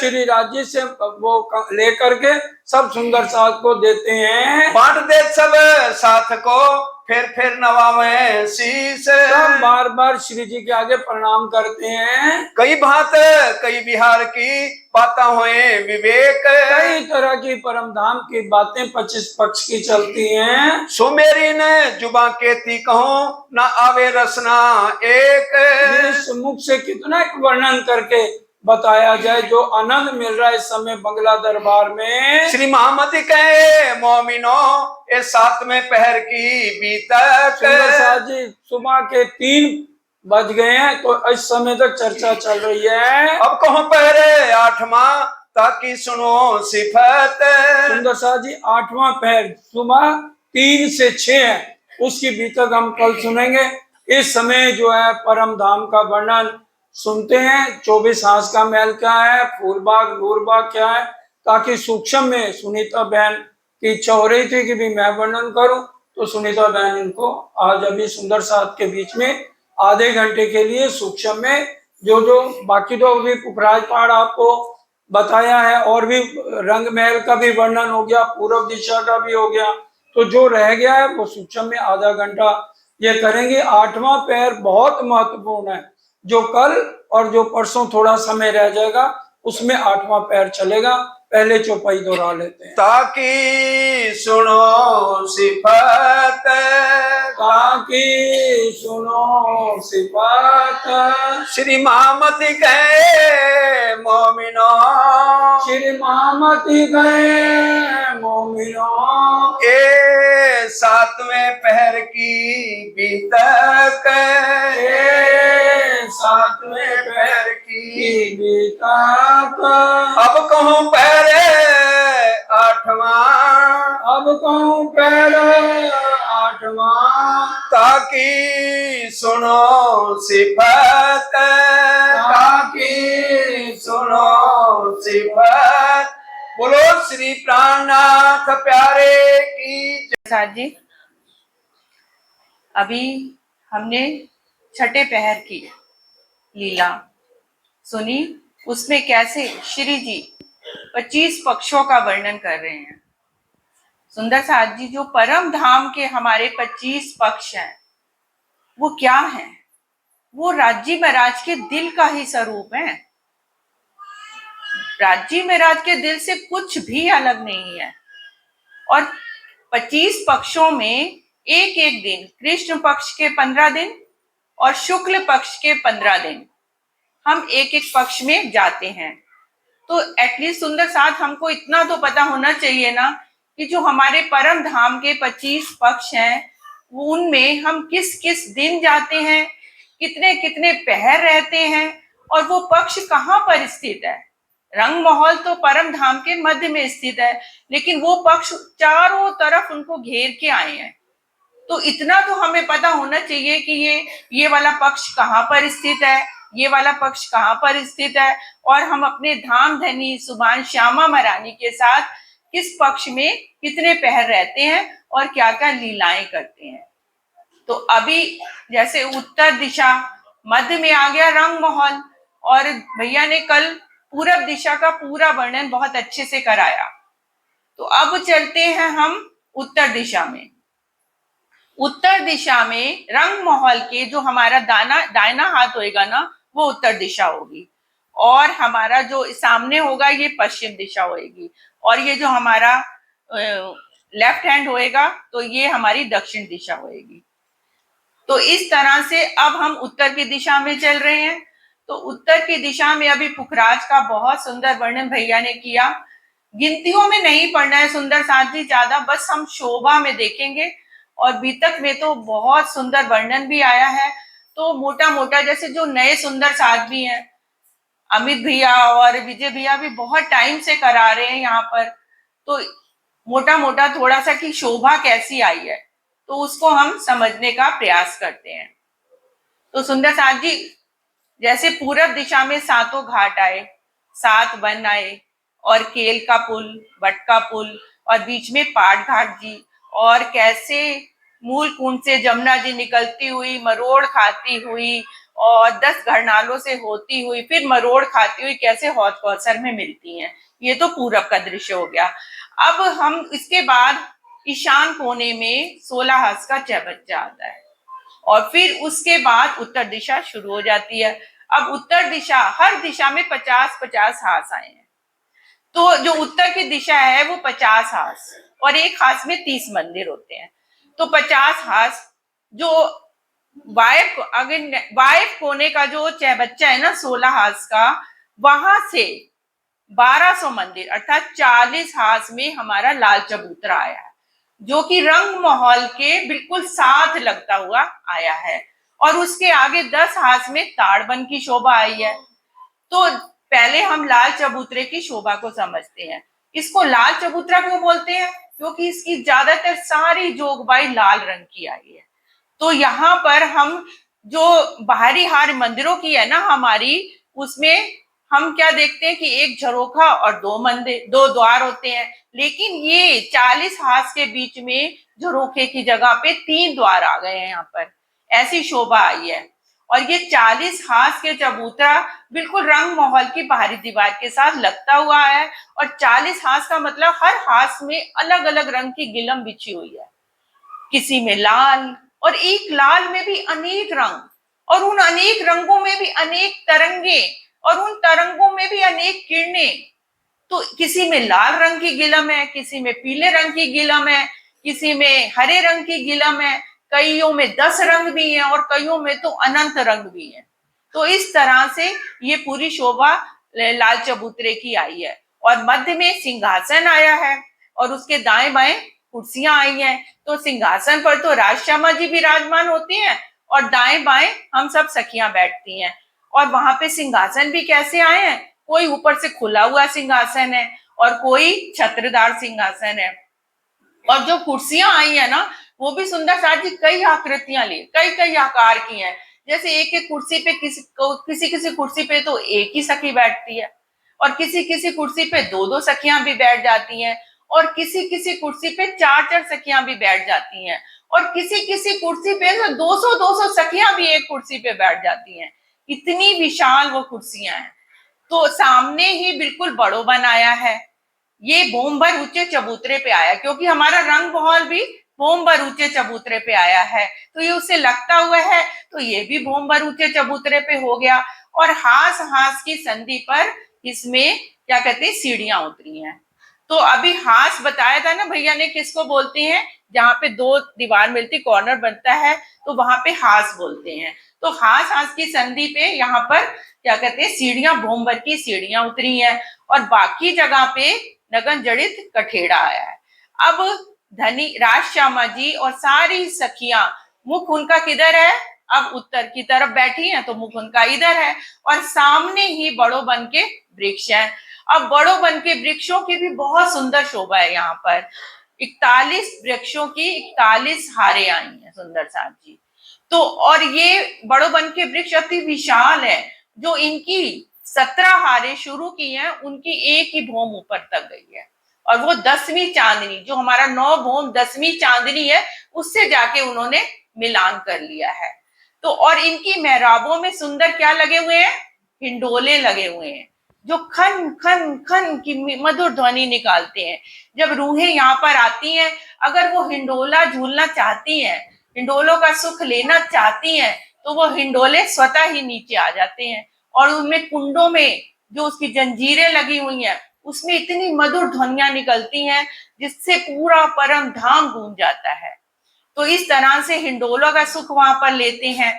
श्री राज जी से वो लेकर के सब सुंदर साथ को देते हैं। बांट दे सब साथ को फिर नवावे शीश। सब बार बार श्री जी के आगे प्रणाम करते हैं। कई भांत कई बिहार की बातें हुए विवेक। कई तरह की परम धाम की बातें 25 पक्ष की चलती हैं। सो मेरी ने जुबा केती कहूं ना आवे रसना एक। इस मुख से कितना वर्णन करके बताया जाए जो आनंद मिल रहा है इस समय बंगला दरबार में। श्री मोहम्मद कहे मोमिनो ये 7वें पहर की बीतक। सुंदर साथ जी सुबह के 3 बज गए हैं तो इस समय तक चर्चा चल रही है। अब कहो पहरे 8वां ताकि सुनो सिफत। सुंदर साथ जी 8वां पहर सुबह 3 से 6 है, उसकी बीतक हम कल सुनेंगे। इस समय जो है परम धाम का वर्णन सुनते हैं। 24 हांस का महल क्या है, फूलबाग नूरबाग क्या है, ताकि सूक्ष्म में सुनीता बहन की इच्छा हो रही थी कि भी मैं वर्णन करूं, तो सुनीता बहन इनको आज अभी सुंदर साथ के बीच में आधे घंटे के लिए सूक्ष्म में जो जो बाकी तो अभी पुखराज पहाड़ आपको बताया है और भी रंग महल का भी वर्णन हो गया, पूर्व दिशा का भी हो गया, तो जो रह गया है वो सूक्ष्म में आधा घंटा ये करेंगे। 8वां पैर बहुत महत्वपूर्ण है, जो कल और जो परसों थोड़ा समय रह जाएगा उसमें 8वां पैर चलेगा। पहले चौपाई दोहरा लेते हैं। ताकि सुनो सिफत। ताकि सुनो सिफत। श्री महामती गए मोमिनो। श्री महामती गए मोमिनो। ये 7वें पहर की बीतक। 7वें पहर की बीतक। अब कहूँ पहरे 8वां। अब कहूँ पहले 8वां। ताकि सुनो सिफत। ताकि सुनो सिफत। बोलो श्री प्राणनाथ प्यारे की जय। प्रसाद जी, अभी हमने छठे पहर की लीला सुनी, उसमें कैसे श्री जी 25 पक्षों का वर्णन कर रहे हैं। सुंदर साथ जी, जो परम धाम के हमारे 25 पक्ष हैं वो क्या हैं? वो राज्य महाराज के दिल का ही स्वरूप है। राज्य महाराज के दिल से कुछ भी अलग नहीं है। और 25 पक्षों में एक एक दिन, कृष्ण पक्ष के 15 दिन और शुक्ल पक्ष के 15 दिन हम एक एक पक्ष में जाते हैं। तो एटलीस्ट सुंदर साथ हमको इतना तो पता होना चाहिए ना कि जो हमारे परम धाम के 25 पक्ष हैं उनमें हम किस किस दिन जाते हैं, कितने कितने पहर रहते हैं और वो पक्ष कहाँ पर स्थित है। रंग महल तो परम धाम के मध्य में स्थित है, लेकिन वो पक्ष चारों तरफ उनको घेर के आए हैं। तो इतना तो हमें पता होना चाहिए कि ये वाला पक्ष कहाँ पर स्थित है, ये वाला पक्ष कहाँ पर स्थित है, और हम अपने धाम धनी सुभान श्यामा महारानी के साथ किस पक्ष में कितने पहर रहते हैं और क्या क्या लीलाएं करते हैं। तो अभी जैसे उत्तर दिशा मध्य में आ गया रंग महल, और भैया ने कल पूरब दिशा का पूरा वर्णन बहुत अच्छे से कराया। तो अब चलते हैं हम उत्तर दिशा में। उत्तर दिशा में रंग महल के जो हमारा दाहिना हाथ होएगा ना, वो उत्तर दिशा होगी, और हमारा जो सामने होगा ये पश्चिम दिशा होएगी, और ये जो हमारा लेफ्ट हैंड होएगा तो ये हमारी दक्षिण दिशा होएगी। तो इस तरह से अब हम उत्तर की दिशा में चल रहे हैं। तो उत्तर की दिशा में अभी पुखराज का बहुत सुंदर वर्णन भैया ने किया। गिनतियों में नहीं पढ़ना है सुंदर साथ जी ज्यादा, बस हम शोभा में देखेंगे। और बीतक में तो बहुत सुंदर वर्णन भी आया है। तो मोटा मोटा, जैसे जो नए सुंदर साथ भी हैं, अमित भैया और विजय भैया भी बहुत टाइम से करा रहे हैं यहाँ पर, तो मोटा मोटा थोड़ा सा कि शोभा कैसी आई है, तो उसको हम समझने का प्रयास करते हैं। तो सुंदर साथ जी, जैसे पूरब दिशा में सातों घाट आए, 7 वन आए, और केल का पुल, बट का पुल, और बीच में पाट घाट जी, और कैसे मूल कुंड से जमुना जी निकलती हुई, मरोड़ खाती हुई, और 10 घरनालों से होती हुई, फिर मरोड़ खाती हुई कैसे हौद कौसर में मिलती हैं। ये तो पूरब का दृश्य हो गया। अब हम इसके बाद ईशान कोने में 16 हाथ का चौबच्चा आता है, और फिर उसके बाद उत्तर दिशा शुरू हो जाती है। अब उत्तर दिशा, हर दिशा में 50-50 हाथ आए हैं, तो जो उत्तर की दिशा है वो 50 हाथ, और एक हाथ में 30 मंदिर होते हैं, तो 50 हाथ। जो वायव्य कोने का जो चौबच्चा है ना 16 हाथ का, वहां से 1200 मंदिर अर्थात 40 हाथ में हमारा लाल चबूतरा आया है, जो कि रंग महल के बिल्कुल साथ लगता हुआ आया है, और उसके आगे 10 हाथ में ताड़बन की शोभा आई है। तो पहले हम लाल चबूतरे की शोभा को समझते हैं। इसको लाल चबूतरा क्यों बोलते हैं? क्योंकि इसकी ज्यादातर सारी जोगबाई लाल रंग की आई है। तो यहाँ पर हम जो बाहरी हार मंदिरों की है ना हमारी, उसमें हम क्या देखते हैं कि एक झरोखा और 2 मंदिर, 2 द्वार होते हैं, लेकिन ये 40 हाथ के बीच में झरोखे की जगह पे 3 द्वार आ गए हैं यहाँ पर, ऐसी शोभा आई है। और ये 40 हाथ के चबूतरा बिल्कुल रंग महल की बाहरी दीवार के साथ लगता हुआ है, और 40 हाथ का मतलब हर हाथ में अलग अलग रंग की गिलम बिछी हुई है, किसी में लाल, और एक लाल में भी अनेक रंग, और उन अनेक रंगों में भी अनेक तरंगे, और उन तरंगों में भी अनेक किरणें। तो किसी में लाल रंग की गिलम है, किसी में पीले रंग की गिलम है, किसी में हरे रंग की गिलम है, कईयों में 10 रंग भी हैं, और कईयों में तो अनंत रंग भी हैं। तो इस तरह से ये पूरी शोभा लाल चबूतरे की आई है, और मध्य में सिंहासन आया है, और उसके दाएं बाएं कुर्सियां आई हैं। तो सिंहासन पर तो राजश्यामा जी विराजमान होती हैं, और दाएं बाएं हम सब सखियां बैठती हैं। और वहां पे सिंहासन भी कैसे आए हैं? कोई ऊपर से खुला हुआ सिंहासन है, और कोई छत्रदार सिंहासन है। और जो कुर्सियां आई है ना, वो भी सुंदर साथ जी कई आकृतियां ली, कई कई आकार की हैं। जैसे एक एक कुर्सी पे किसी कुर्सी पे तो एक ही सखी बैठती है, और किसी किसी कुर्सी पे 2-2 सखियां भी बैठ जाती हैं, और किसी किसी कुर्सी पे 4-4 सखियां भी बैठ जाती हैं, और किसी किसी कुर्सी पे 200-200 सखियां भी एक कुर्सी पे बैठ जाती हैं। इतनी विशाल वो कुर्सियां हैं। तो सामने ही बिल्कुल बड़ो बनाया है, ये भोमभर ऊंचे चबूतरे पे आया, क्योंकि हमारा रंग महल भी भोमभर ऊंचे चबूतरे पे आया है, तो ये उससे लगता हुआ है, तो ये भी भोमभर ऊंचे चबूतरे पे हो गया। और हास हास की संधि पर इसमें क्या कहते हैं, सीढ़ियां उतरी हैं। तो अभी हास बताया था ना भैया ने, किसको बोलते हैं? जहाँ पे 2 दीवार मिलती, कॉर्नर बनता है, तो वहां पे हास बोलते हैं। तो हास हास की संधि पे यहाँ पर क्या कहते हैं, सीढ़ियां, भोमभर की सीढ़ियां उतरी हैं, और बाकी जगह पे नगन जड़ित कठेड़ा आया है। अब धनी राजश्यामा जी और सारी सखियां, मुख उनका किधर है? अब उत्तर की तरफ बैठी हैं, तो मुख उनका इधर है, और सामने ही बड़ो बन के वृक्ष हैं। अब बड़ो बन के वृक्षों की भी बहुत सुंदर शोभा है यहाँ पर। 41 वृक्षों की 41 हारे आई हैं सुंदर साथ जी। तो और ये बड़ो बन के वृक्ष अति विशाल है, जो इनकी 17 हारे शुरू की हैं, उनकी एक ही भौम ऊपर तक गई है, और वो 10वीं चांदनी, जो हमारा 9 भौम 10वीं चांदनी है, उससे जाके उन्होंने मिलान कर लिया है। तो और इनकी मेहराबों में सुंदर क्या लगे हुए हैं? हिंडोले लगे हुए हैं, जो खन खन खन की मधुर ध्वनि निकालते हैं। जब रूहें यहाँ पर आती हैं, अगर वो हिंडोला झूलना चाहती हैं, हिंडोलों का सुख लेना चाहती हैं, तो वो हिंडोले स्वतः ही नीचे आ जाते हैं, और उनमें कुंडों में जो उसकी जंजीरें लगी हुई हैं, उसमें इतनी मधुर ध्वनियां निकलती हैं, जिससे पूरा परम धाम गूंज जाता है। तो इस तरह से हिंडोलों का सुख वहां पर लेते हैं।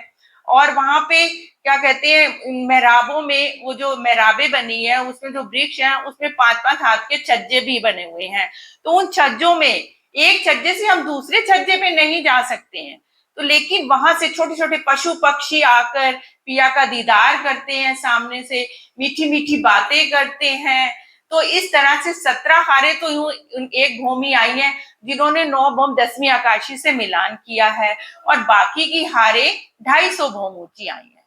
और वहां पे क्या कहते हैं, मेहराबों में वो जो मेहराबे बनी है, उसमें जो वृक्ष है, उसमें 5-5 हाथ के छज्जे भी बने हुए हैं। तो उन छज्जों में एक छज्जे से हम दूसरे छज्जे पे नहीं जा सकते हैं, तो लेकिन वहां से छोटे छोटे पशु पक्षी आकर पिया का दीदार करते हैं, सामने से मीठी मीठी बातें करते हैं। तो इस तरह से 17 हारे तो यूं एक भूमि आई है जिन्होंने 9 भूम 10वीं आकाशी से मिलान किया है, और बाकी की हारे 250 भूम ऊंची आई है।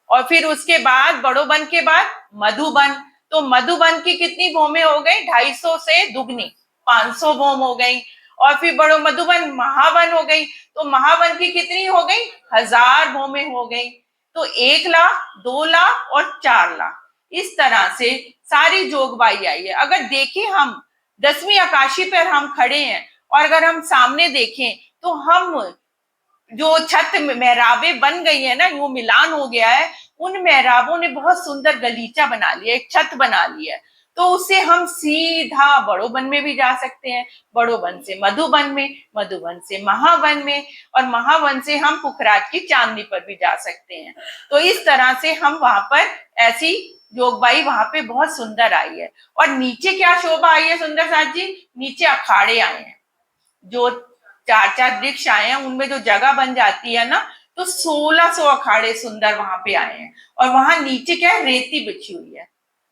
और फिर उसके बाद बड़ोबन के बाद मधुबन, तो मधुबन की कितनी भूमें हो गई? 250 से दुगनी 500 भूम हो गई। और फिर बड़ो मधुबन महावन हो गई, तो महावन की कितनी हो गई? 1000 भूमें हो गई। तो 1 लाख, 2 लाख और 4 लाख, इस तरह से सारी जोगबाई आई है। अगर देखें हम 10वीं आकाशी पर हम खड़े हैं, और अगर हम सामने देखें तो हम जो छत मेहराबे बन गई है ना, वो मिलान हो गया है, उन मेहराबों ने बहुत सुंदर गलीचा बना लिया, एक छत बना लिया है। तो उससे हम सीधा बड़ोबन में भी जा सकते हैं, बड़ोबन से मधुबन में, मधुबन से महावन में, और महावन से हम पुखराज की चांदनी पर भी जा सकते हैं। तो इस तरह से हम वहां पर ऐसी जोगबाई वहां पे बहुत सुंदर आई है। और नीचे क्या शोभा आई है सुंदर साथ जी? नीचे अखाड़े आए हैं, जो 4-4 वृक्ष आए हैं, उनमें जो जगह बन जाती है ना, तो 1600 अखाड़े सुंदर वहां पे आए हैं। और वहां नीचे क्या है? रेती बिछी हुई है,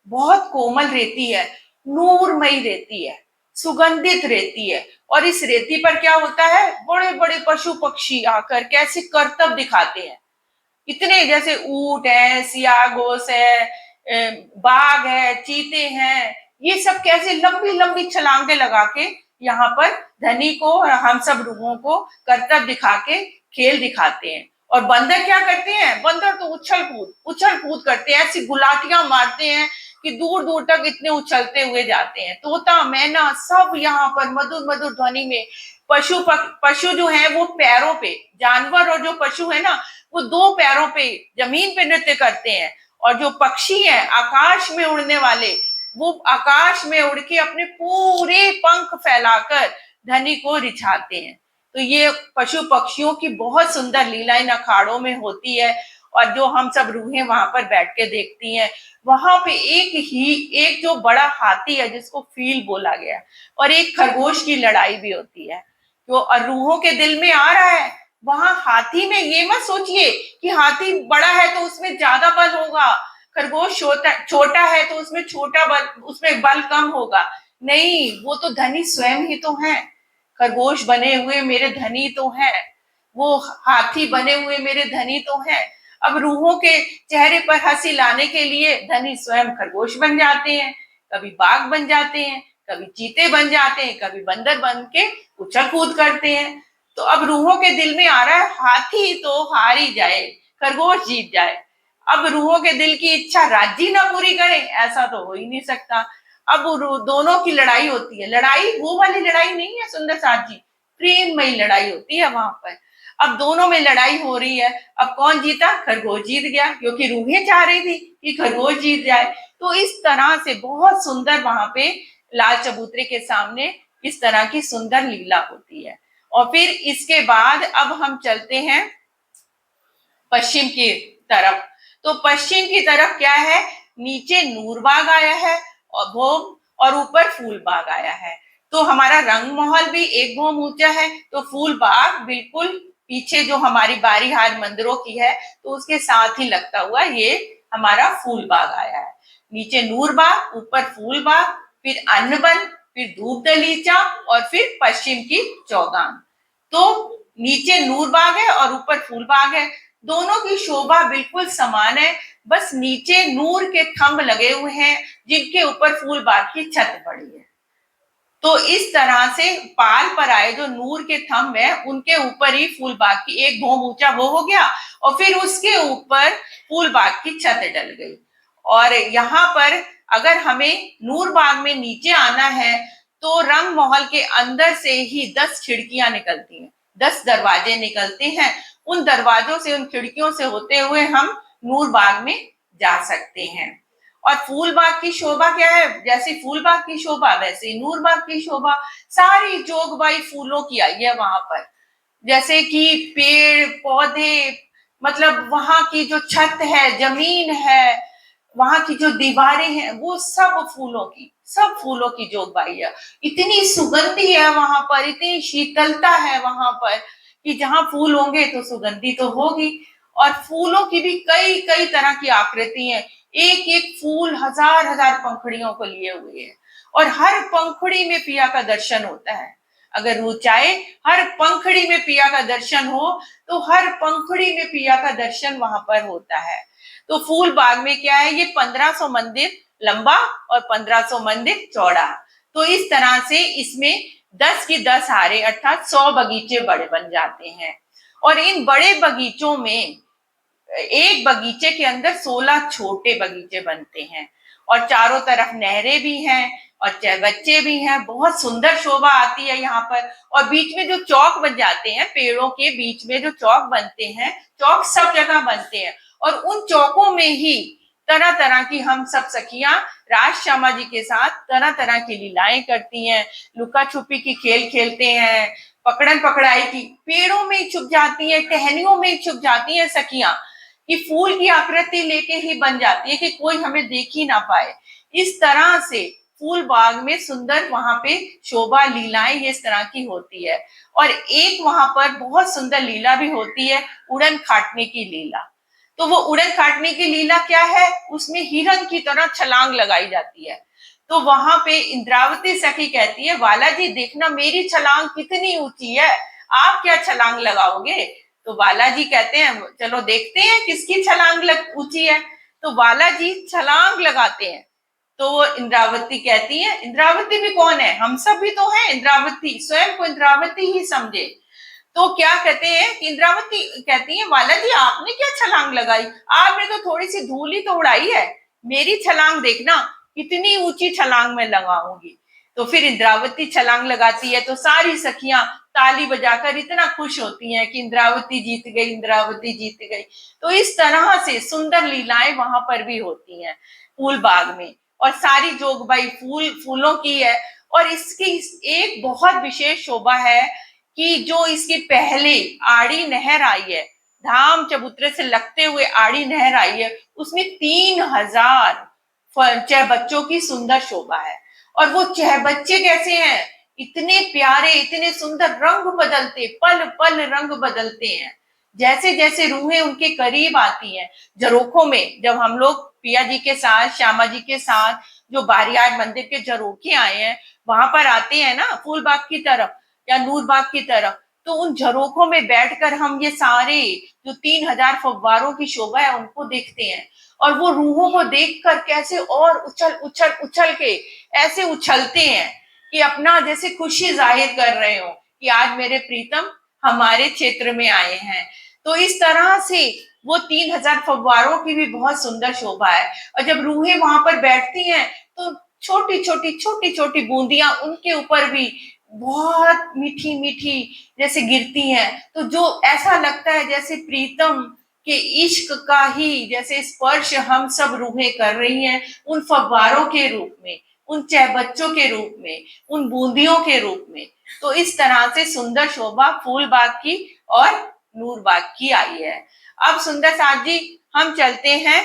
बहुत कोमल रेती है, नूरमयी रेती है, सुगंधित रेती है। और इस रेती पर क्या होता है? बड़े बड़े पशु पक्षी आकर कैसे करतब दिखाते हैं, इतने, जैसे ऊंट है, सियागोस है, बाघ है, चीते हैं, ये सब कैसे लंबी लंबी छलांगे लगा के यहाँ पर धनी को और हम सब लोगों को करतब दिखा के खेल दिखाते हैं। और बंदर क्या करते हैं? बंदर तो उछल कूद करते हैं, ऐसी गुलाटियां मारते हैं कि दूर दूर तक इतने उछलते हुए जाते हैं। तोता मैना सब यहाँ पर मधुर मधुर ध्वनि में, पशु जो है वो पैरों पे, जानवर और जो पशु है ना, वो 2 पैरों पे जमीन पे नृत्य करते हैं। और जो पक्षी हैं आकाश में उड़ने वाले, वो आकाश में उड़ के अपने पूरे पंख फैलाकर धनी को रिझाते हैं। तो ये पशु पक्षियों की बहुत सुंदर लीला इन अखाड़ों में होती है। और जो हम सब रूहें वहां पर बैठ के देखती हैं, वहां पे एक जो बड़ा हाथी है जिसको फील बोला गया, और एक खरगोश की लड़ाई भी होती है, जो रूहों के दिल में आ रहा है। वहां हाथी में ये मत सोचिए कि हाथी बड़ा है तो उसमें ज्यादा बल होगा, खरगोश छोटा है तो उसमें छोटा बल, उसमें बल कम होगा। नहीं, वो तो धनी स्वयं ही तो है, खरगोश बने हुए मेरे धनी तो हैं, वो हाथी बने हुए मेरे धनी तो हैं। अब रूहों के चेहरे पर हंसी लाने के लिए धनी स्वयं खरगोश बन जाते हैं, कभी बाघ बन जाते हैं, कभी चीते बन जाते हैं, कभी बंदर बन के उछल कूद करते हैं। तो अब रूहों के दिल में आ रहा है हाथी तो हार ही जाए, खरगोश जीत जाए। अब रूहों के दिल की इच्छा राज्य ना पूरी करे, ऐसा तो हो ही नहीं सकता। अब दोनों की लड़ाई होती है, लड़ाई वो वाली लड़ाई नहीं है सुंदर साथ जी, प्रेममयी लड़ाई होती है वहां पर। अब दोनों में लड़ाई हो रही है, अब कौन जीता? खरगोश जीत गया, क्योंकि रूहें चाह रही थी कि खरगोश जीत जाए। तो इस तरह से बहुत सुंदर वहां पे लाल चबूतरे के सामने इस तरह की सुंदर लीला होती है। और फिर इसके बाद अब हम चलते हैं पश्चिम की तरफ। तो पश्चिम की तरफ क्या है? नीचे नूरबाग आया है और भोम, और ऊपर फूलबाग आया है। तो हमारा रंग महल भी 1 भोम ऊंचा है, तो फूलबाग बिल्कुल पीछे जो हमारी बारीहार मंदिरों की है, तो उसके साथ ही लगता हुआ ये हमारा फूलबाग आया है। नीचे नूरबाग, ऊपर फूलबाग, फिर अन्नबन, फिर धूप दलीचा, और फिर पश्चिम की चौगान। तो नीचे नूरबाग है और ऊपर फूलबाग है, दोनों की शोभा बिल्कुल समान है, बस नीचे नूर के थंब लगे हुए हैं जिनके ऊपर फूलबाग की छत पड़ी है। तो इस तरह से पाल पर आए जो नूर के थंब है, उनके ऊपर ही फूलबाग की 1 भोम ऊंचा वो हो गया, और फिर उसके ऊपर फूलबाग की छत डल गई। और यहाँ पर अगर हमें नूरबाग में नीचे आना है तो रंग महल के अंदर से ही 10 खिड़कियां निकलती हैं, 10 दरवाजे निकलते हैं। उन दरवाजों से, उन खिड़कियों से होते हुए हम नूरबाग में जा सकते हैं। और फूलबाग की शोभा क्या है? जैसी फूलबाग की शोभा वैसे नूरबाग की शोभा, सारी जोगबाई फूलों की आई है वहां पर। जैसे कि पेड़ पौधे, मतलब वहां की जो छत है, जमीन है, वहां की जो दीवारें हैं, वो सब फूलों की जोगबाई है। इतनी सुगंधी है वहां पर, इतनी शीतलता है वहां पर कि जहां फूल होंगे तो सुगंधी तो होगी। और फूलों की भी कई कई तरह की आकृति है, एक एक फूल हजार हजार पंखुड़ियों को लिए हुए है, और हर पंखुड़ी में पिया का दर्शन होता है। अगर वो चाहे हर पंखुड़ी में पिया का दर्शन हो तो हर पंखुड़ी में पिया का दर्शन वहां पर होता है। तो फूल बाग में क्या है, ये 1500 मंदिर लंबा और 1500 मंदिर चौड़ा। तो इस तरह से इसमें 10 की 10 हारे अर्थात 100 बगीचे बड़े बन जाते हैं। और इन बड़े बगीचों में एक बगीचे के अंदर 16 छोटे बगीचे बनते हैं, और चारों तरफ नहरें भी हैं और बच्चे भी हैं। बहुत सुंदर शोभा आती है यहाँ पर। और बीच में जो चौक बन जाते हैं, पेड़ों के बीच में जो चौक बनते हैं, चौक सब जगह बनते हैं, और उन चौकों में ही तरह तरह की हम सब सखियां राज श्यामा जी के साथ तरह तरह की लीलाएं करती हैं। लुका छुपी की खेल खेलते हैं, पकड़न पकड़ाई की, पेड़ों में छुप जाती है, टहनियों में छुप जाती है सखियां, कि फूल की आकृति लेके ही बन जाती है कि कोई हमें देख ही ना पाए। इस तरह से फूल बाग में सुंदर वहां पे शोभा लीलाएं इस तरह की होती है। और एक वहां पर बहुत सुंदर लीला भी होती है, उड़न खाटने की लीला। तो वो उड़न खाटने की लीला क्या है, उसमें हिरन की तरह छलांग लगाई जाती है। तो वहां पे इंद्रावती सखी कहती है, वाला जी देखना मेरी छलांग कितनी ऊंची है, आप क्या छलांग लगाओगे। तो बालाजी कहते हैं चलो देखते हैं किसकी छलांग ऊंची है। तो बालाजी छलांग लगाते हैं। तो वो इंद्रावती कहती है, इंद्रावती भी कौन है, हम सब भी तो हैं इंद्रावती, स्वयं को इंद्रावती ही समझे। तो क्या कहते हैं कि इंद्रावती कहती है, बालाजी आपने क्या छलांग लगाई, आपने तो थोड़ी सी धूल ही तो उड़ाई है, मेरी छलांग देखना कितनी ऊंची छलांग मैं लगाऊंगी। तो फिर इंद्रावती छलांग लगाती है, तो सारी सखियां ताली बजाकर इतना खुश होती हैं कि इंद्रावती जीत गई, इंद्रावती जीत गई। तो इस तरह से सुंदर लीलाएं वहां पर भी होती हैं फूल बाग में। और सारी जोगबाई फूलों की है। और इसकी एक बहुत विशेष शोभा है कि जो इसके पहले आड़ी नहर आई है, धाम चबूतरे से लगते हुए आड़ी नहर आई है, उसमें 3000 चह बच्चों की सुंदर शोभा है। और वो चह बच्चे कैसे हैं, इतने प्यारे, इतने सुंदर, रंग बदलते, पल पल रंग बदलते हैं। जैसे जैसे रूहें उनके करीब आती हैं, झरोखों में जब हम लोग पिया जी के साथ, श्यामा जी के साथ जो बारियार मंदिर के झरोखे आए हैं, वहां पर आते हैं ना फूलबाग की तरफ या नूरबाग की तरफ, तो उन झरोखों में बैठकर हम ये सारे जो 3000 फव्वारों की शोभा है उनको देखते हैं। और वो रूहों को देखकर कैसे और उछल उछल उछल के ऐसे उछलते हैं कि अपना जैसे खुशी जाहिर कर रहे हो कि आज मेरे प्रीतम हमारे क्षेत्र में आए हैं। तो इस तरह से वो 3000 फव्वारों की भी बहुत सुंदर शोभा है। और जब रूहें वहां पर बैठती हैं तो छोटी छोटी बूंदियां उनके ऊपर भी बहुत मीठी मीठी जैसे गिरती हैं, तो जो ऐसा लगता है जैसे प्रीतम के इश्क का ही जैसे स्पर्श हम सब रूहें कर रही हैं, उन फव्वारों के रूप में, उन चह बच्चों के रूप में, उन बूंदियों के रूप में। तो इस तरह से सुंदर शोभा फूल बाग की और नूर बाग की आई है। अब सुंदर साथ जी हम चलते हैं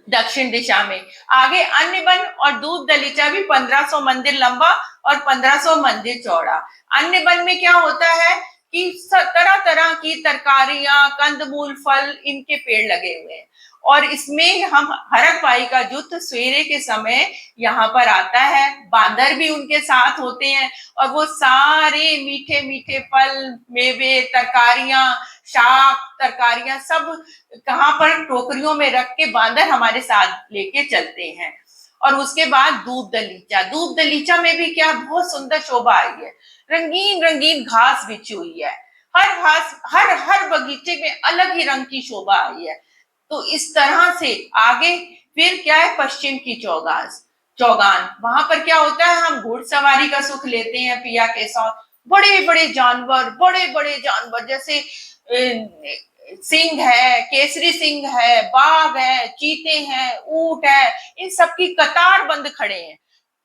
दक्षिण दिशा में। आगे अन्य वन और दूध दलीचा भी 1500 मंदिर लंबा और 1500 मंदिर चौड़ा। अन्य वन में क्या होता है कि तरह तरह की तरकारियां, कंदमूल, फल, इनके पेड़ लगे हुए हैं। और इसमें हम हरक पाई का युद्ध सवेरे के समय यहाँ पर आता है, बांदर भी उनके साथ होते हैं, और वो सारे मीठे मीठे फल, मेवे, तरकारियां, शाक, तरकारियां सब कहाँ पर टोकरियों में रख के बांदर हमारे साथ लेके चलते हैं। और उसके बाद दूध दलीचा, दूध दलीचा में भी क्या बहुत सुंदर शोभा आई है, रंगीन रंगीन घास बिछी हुई है, हर घास हर बगीचे में अलग ही रंग की शोभा आई है। तो इस तरह से आगे फिर क्या है, पश्चिम की चौगान, वहां पर क्या होता है, हम घुड़सवारी का सुख लेते हैं पिया के साथ। बड़े बड़े जानवर जैसे सिंह है, केसरी सिंह है, बाघ है, चीते हैं, ऊंट है, इन सबकी कतार बंद खड़े हैं।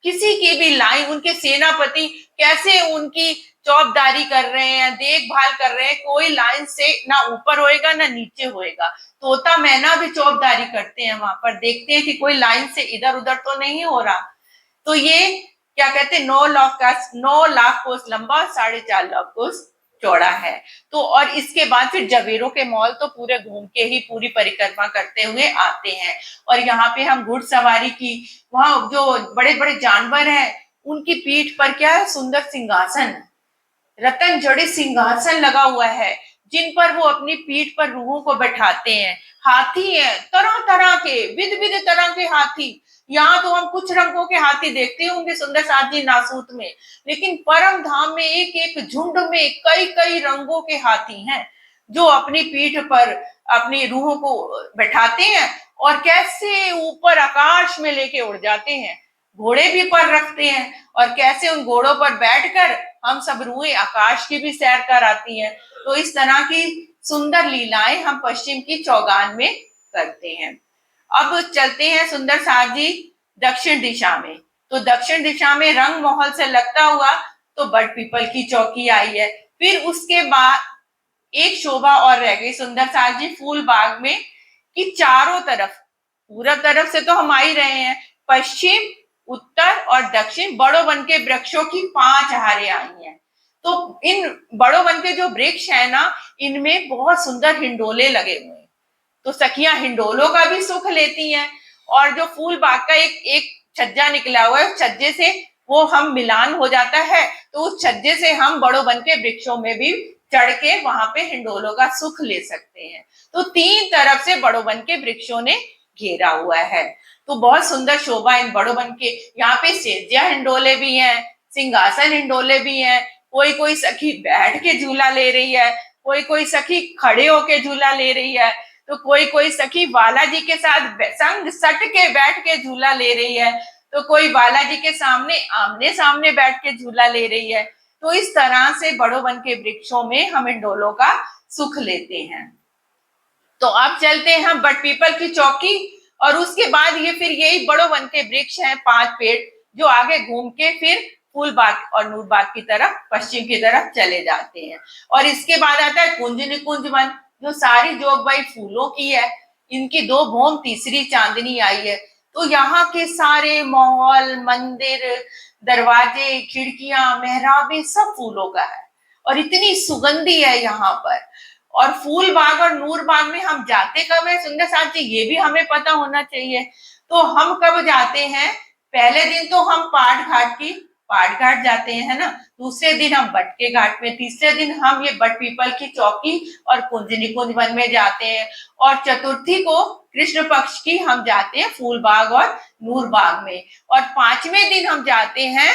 किसी की भी लाइन, उनके सेनापति कैसे उनकी चौबदारी कर रहे हैं, देखभाल कर रहे हैं, कोई लाइन से ना ऊपर होएगा ना नीचे होएगा। तोता मैना भी चौबदारी करते हैं, वहां पर देखते हैं कि कोई लाइन से इधर उधर तो नहीं हो रहा। तो ये क्या कहते हैं, 9 लाख कोस लंबा, 4.5 लाख कोस चौड़ा है। तो और इसके बाद फिर जवेरों के मॉल तो पूरे घूम के ही पूरी परिक्रमा करते हुए आते हैं। और यहाँ पे हम घुड़सवारी की, वहां जो बड़े बड़े जानवर हैं उनकी पीठ पर क्या है, सुंदर सिंहासन, रतन जड़ित सिंहासन लगा हुआ है, जिन पर वो अपनी पीठ पर रूहों को बैठाते हैं। हाथी है, तरह तरह के, विध विध तरह के हाथी। यहाँ तो हम कुछ रंगों के हाथी देखते होंगे सुंदर साथ जी नासूत में, लेकिन परम धाम में एक एक झुंड में कई कई रंगों के हाथी हैं, जो अपनी पीठ पर अपनी रूहों को बैठाते हैं और कैसे ऊपर आकाश में लेके उड़ जाते हैं। घोड़े भी पर रखते हैं और कैसे उन घोड़ों पर बैठकर हम सब रूहें आकाश की भी सैर कर आती हैं। तो इस तरह की सुंदर लीलाएं हम पश्चिम की चौगान में करते हैं। अब चलते हैं सुंदर साथ जी दक्षिण दिशा में। तो दक्षिण दिशा में रंग महल से लगता हुआ तो बट पीपल की चौकी आई है। फिर उसके बाद एक शोभा और रह गई सुंदर साथ जी फूल बाग में, कि चारों तरफ, पूरब तरफ से तो हम आ ही रहे हैं, पश्चिम, उत्तर और दक्षिण बड़ों वन के वृक्षों की 5 हारें आई हैं। तो इन बड़ों वन के जो वृक्ष है ना, इनमें बहुत सुंदर हिंडोले लगे हुए हैं। तो सखियां हिंडोलों का भी सुख लेती हैं। और जो फूल बाग का एक एक छज्जा निकला हुआ है, उस छज्जे से वो हम मिलान हो जाता है, तो उस छज्जे से हम बड़ों वन के वृक्षों में भी चढ़ के वहां पे हिंडोलों का सुख ले सकते हैं। तो 3 तरफ से बड़ों वन के वृक्षों ने घेरा हुआ है। तो बहुत सुंदर शोभा इन बड़ों वन के। यहाँ पे सेजिया हिंडोले भी हैं, सिंहासन हिंडोले भी हैं, कोई कोई सखी बैठ के झूला ले रही है, कोई कोई सखी खड़े होके झूला ले रही है, तो कोई कोई सखी बालाजी के साथ संग सट के बैठ के झूला ले रही है, तो कोई बालाजी के सामने आमने सामने बैठ के झूला ले रही है। तो इस तरह से बड़ों वन के वृक्षों में हम हिंडोलों का सुख लेते हैं। तो अब चलते हैं हम बट पीपल की चौकी, और उसके बाद ये फिर यही बड़ों वन के वृक्ष हैं 5 पेड़, जो आगे घूम के फिर फूल बाग और नूर बाग की तरफ, पश्चिम की तरफ चले जाते हैं। और इसके बाद आता है कुंज निकुंज वन, जो सारी जोगबाई फूलों की है। इनकी 2 भौम तीसरी चांदनी आई है। तो यहाँ के सारे महल, मंदिर, दरवाजे, खिड़कियां, मेहराबे सब फूलों का है और इतनी सुगंधी है यहाँ पर। और फूल बाग और नूर बाग में हम जाते कब है सुंदर साथ जी, ये भी हमें पता होना चाहिए। तो हम कब जाते हैं? पहले दिन तो हम पाट घाट जाते हैं, है ना। दूसरे दिन हम बट के घाट में, तीसरे दिन हम ये बट पीपल की चौकी और कुंज निकुंज वन में जाते हैं, और चतुर्थी को कृष्ण पक्ष की हम जाते हैं फूल बाग और नूर बाग में, और 5वें दिन हम जाते हैं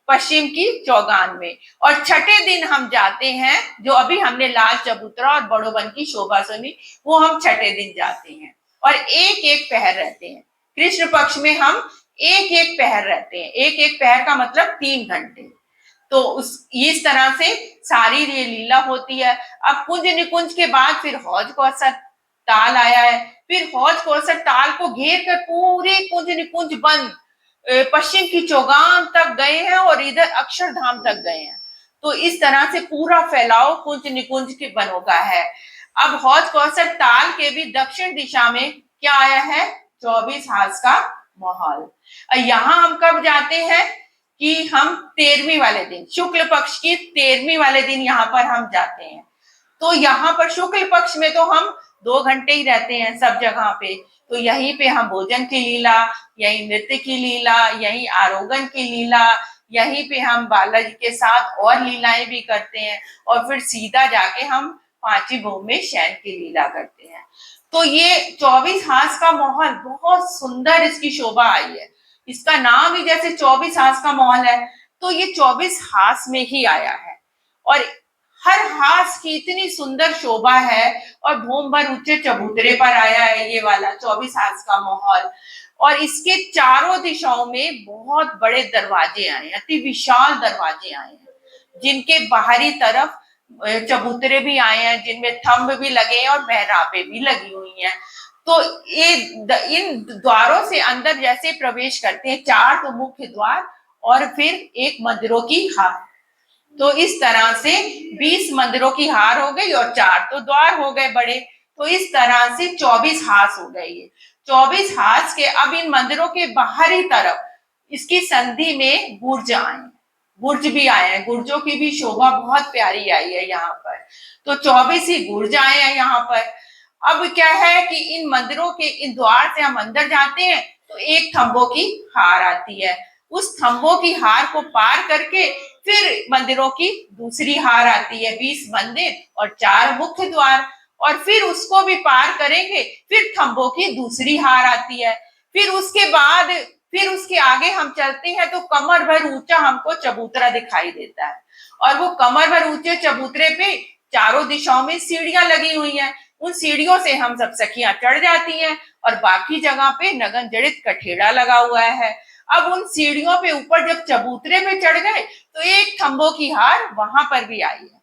पश्चिम की चौगान में, और छठे दिन हम जाते हैं, जो अभी हमने लाल चबूतरा और बड़ों वन की शोभा सुनी, वो हम छठे दिन जाते हैं। और एक एक पहर रहते हैं कृष्ण पक्ष में, हम एक एक पहर रहते हैं। एक एक पहर का मतलब 3 घंटे। तो इस तरह से सारी ये लीला होती है। अब कुंज निकुंज के बाद फिर हौज कौसर ताल आया है। फिर हौज कौसर ताल को घेर कर पूरे कुंज निकुंज वन पश्चिम की चौगान तक गए हैं और इधर अक्षरधाम तक गए हैं। तो इस तरह से पूरा फैलाव कुंज निकुंज के वनों का है। अब हौज कौसर ताल के भी दक्षिण दिशा में क्या आया है? 24 हास का महल। यहाँ हम कब जाते हैं कि हम 13वीं वाले दिन, शुक्ल पक्ष की 13वीं वाले दिन यहाँ पर हम जाते हैं। तो यहाँ पर शुक्ल पक्ष में तो हम 2 घंटे ही रहते हैं सब जगह पे। तो यहीं पे हम भोजन की लीला, यहीं नृत्य की लीला, यहीं आरोगण की लीला, यहीं पे हम बालाजी के साथ और लीलाएं भी करते हैं, और फिर सीधा जाके हम 5वीं भूमि में शयन की लीला करते हैं। तो ये 24 हास का महल बहुत सुंदर, इसकी शोभा आई है। इसका नाम ही जैसे 24 हास का महल है, तो ये 24 हास में ही आया है, और हर हास की इतनी सुंदर शोभा है, और भूम भर ऊंचे चबूतरे पर आया है ये वाला 24 हास का महल। और इसके चारों दिशाओं में बहुत बड़े दरवाजे आए हैं, अति विशाल दरवाजे आए हैं, जिनके बाहरी तरफ चबूतरे भी आए हैं, जिनमें थंब भी लगे हैं और मेहराबें भी लगी हुई हैं। तो ये इन द्वारों से अंदर जैसे प्रवेश करते हैं, 4 तो मुख्य द्वार और फिर 1 मंदिरों की हार। तो इस तरह से 20 मंदिरों की हार हो गई और 4 तो द्वार हो गए बड़े। तो इस तरह से 24 हास हो गए ये 24 हास के। अब इन मंदिरों के बाहरी तरफ इसकी संधि में बुर्ज आए। गुर्ज भी आए हैं, गुर्जों की भी शोभा बहुत प्यारी आई है यहाँ पर। तो 24 ही गुर्ज आए हैं यहाँ पर। अब क्या है कि इन मंदिरों के इन द्वार से हम अंदर जाते हैं तो एक थंबों की हार आती है। उस थंबों की हार को पार करके फिर मंदिरों की दूसरी हार आती है, 20 मंदिर और 4 मुख्य द्वार। और फिर उसको भी पार करेंगे, फिर थंबों की दूसरी हार आती है। फिर उसके बाद फिर उसके आगे हम चलते हैं तो कमर भर ऊंचा हमको चबूतरा दिखाई देता है। और वो कमर भर ऊंचे चबूतरे पे चारों दिशाओं में सीढ़ियां लगी हुई हैं। उन सीढ़ियों से हम सब सखियां चढ़ जाती हैं और बाकी जगह पे नगन जड़ित कठेड़ा लगा हुआ है। अब उन सीढ़ियों पे ऊपर जब चबूतरे पे चढ़ गए तो एक थंबों की हार वहां पर भी आई है।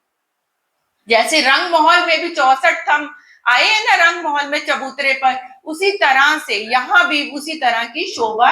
जैसे रंग महल में भी 64 थंब आए हैं ना रंग महल में चबूतरे पर, उसी तरह से यहाँ भी उसी तरह की शोभा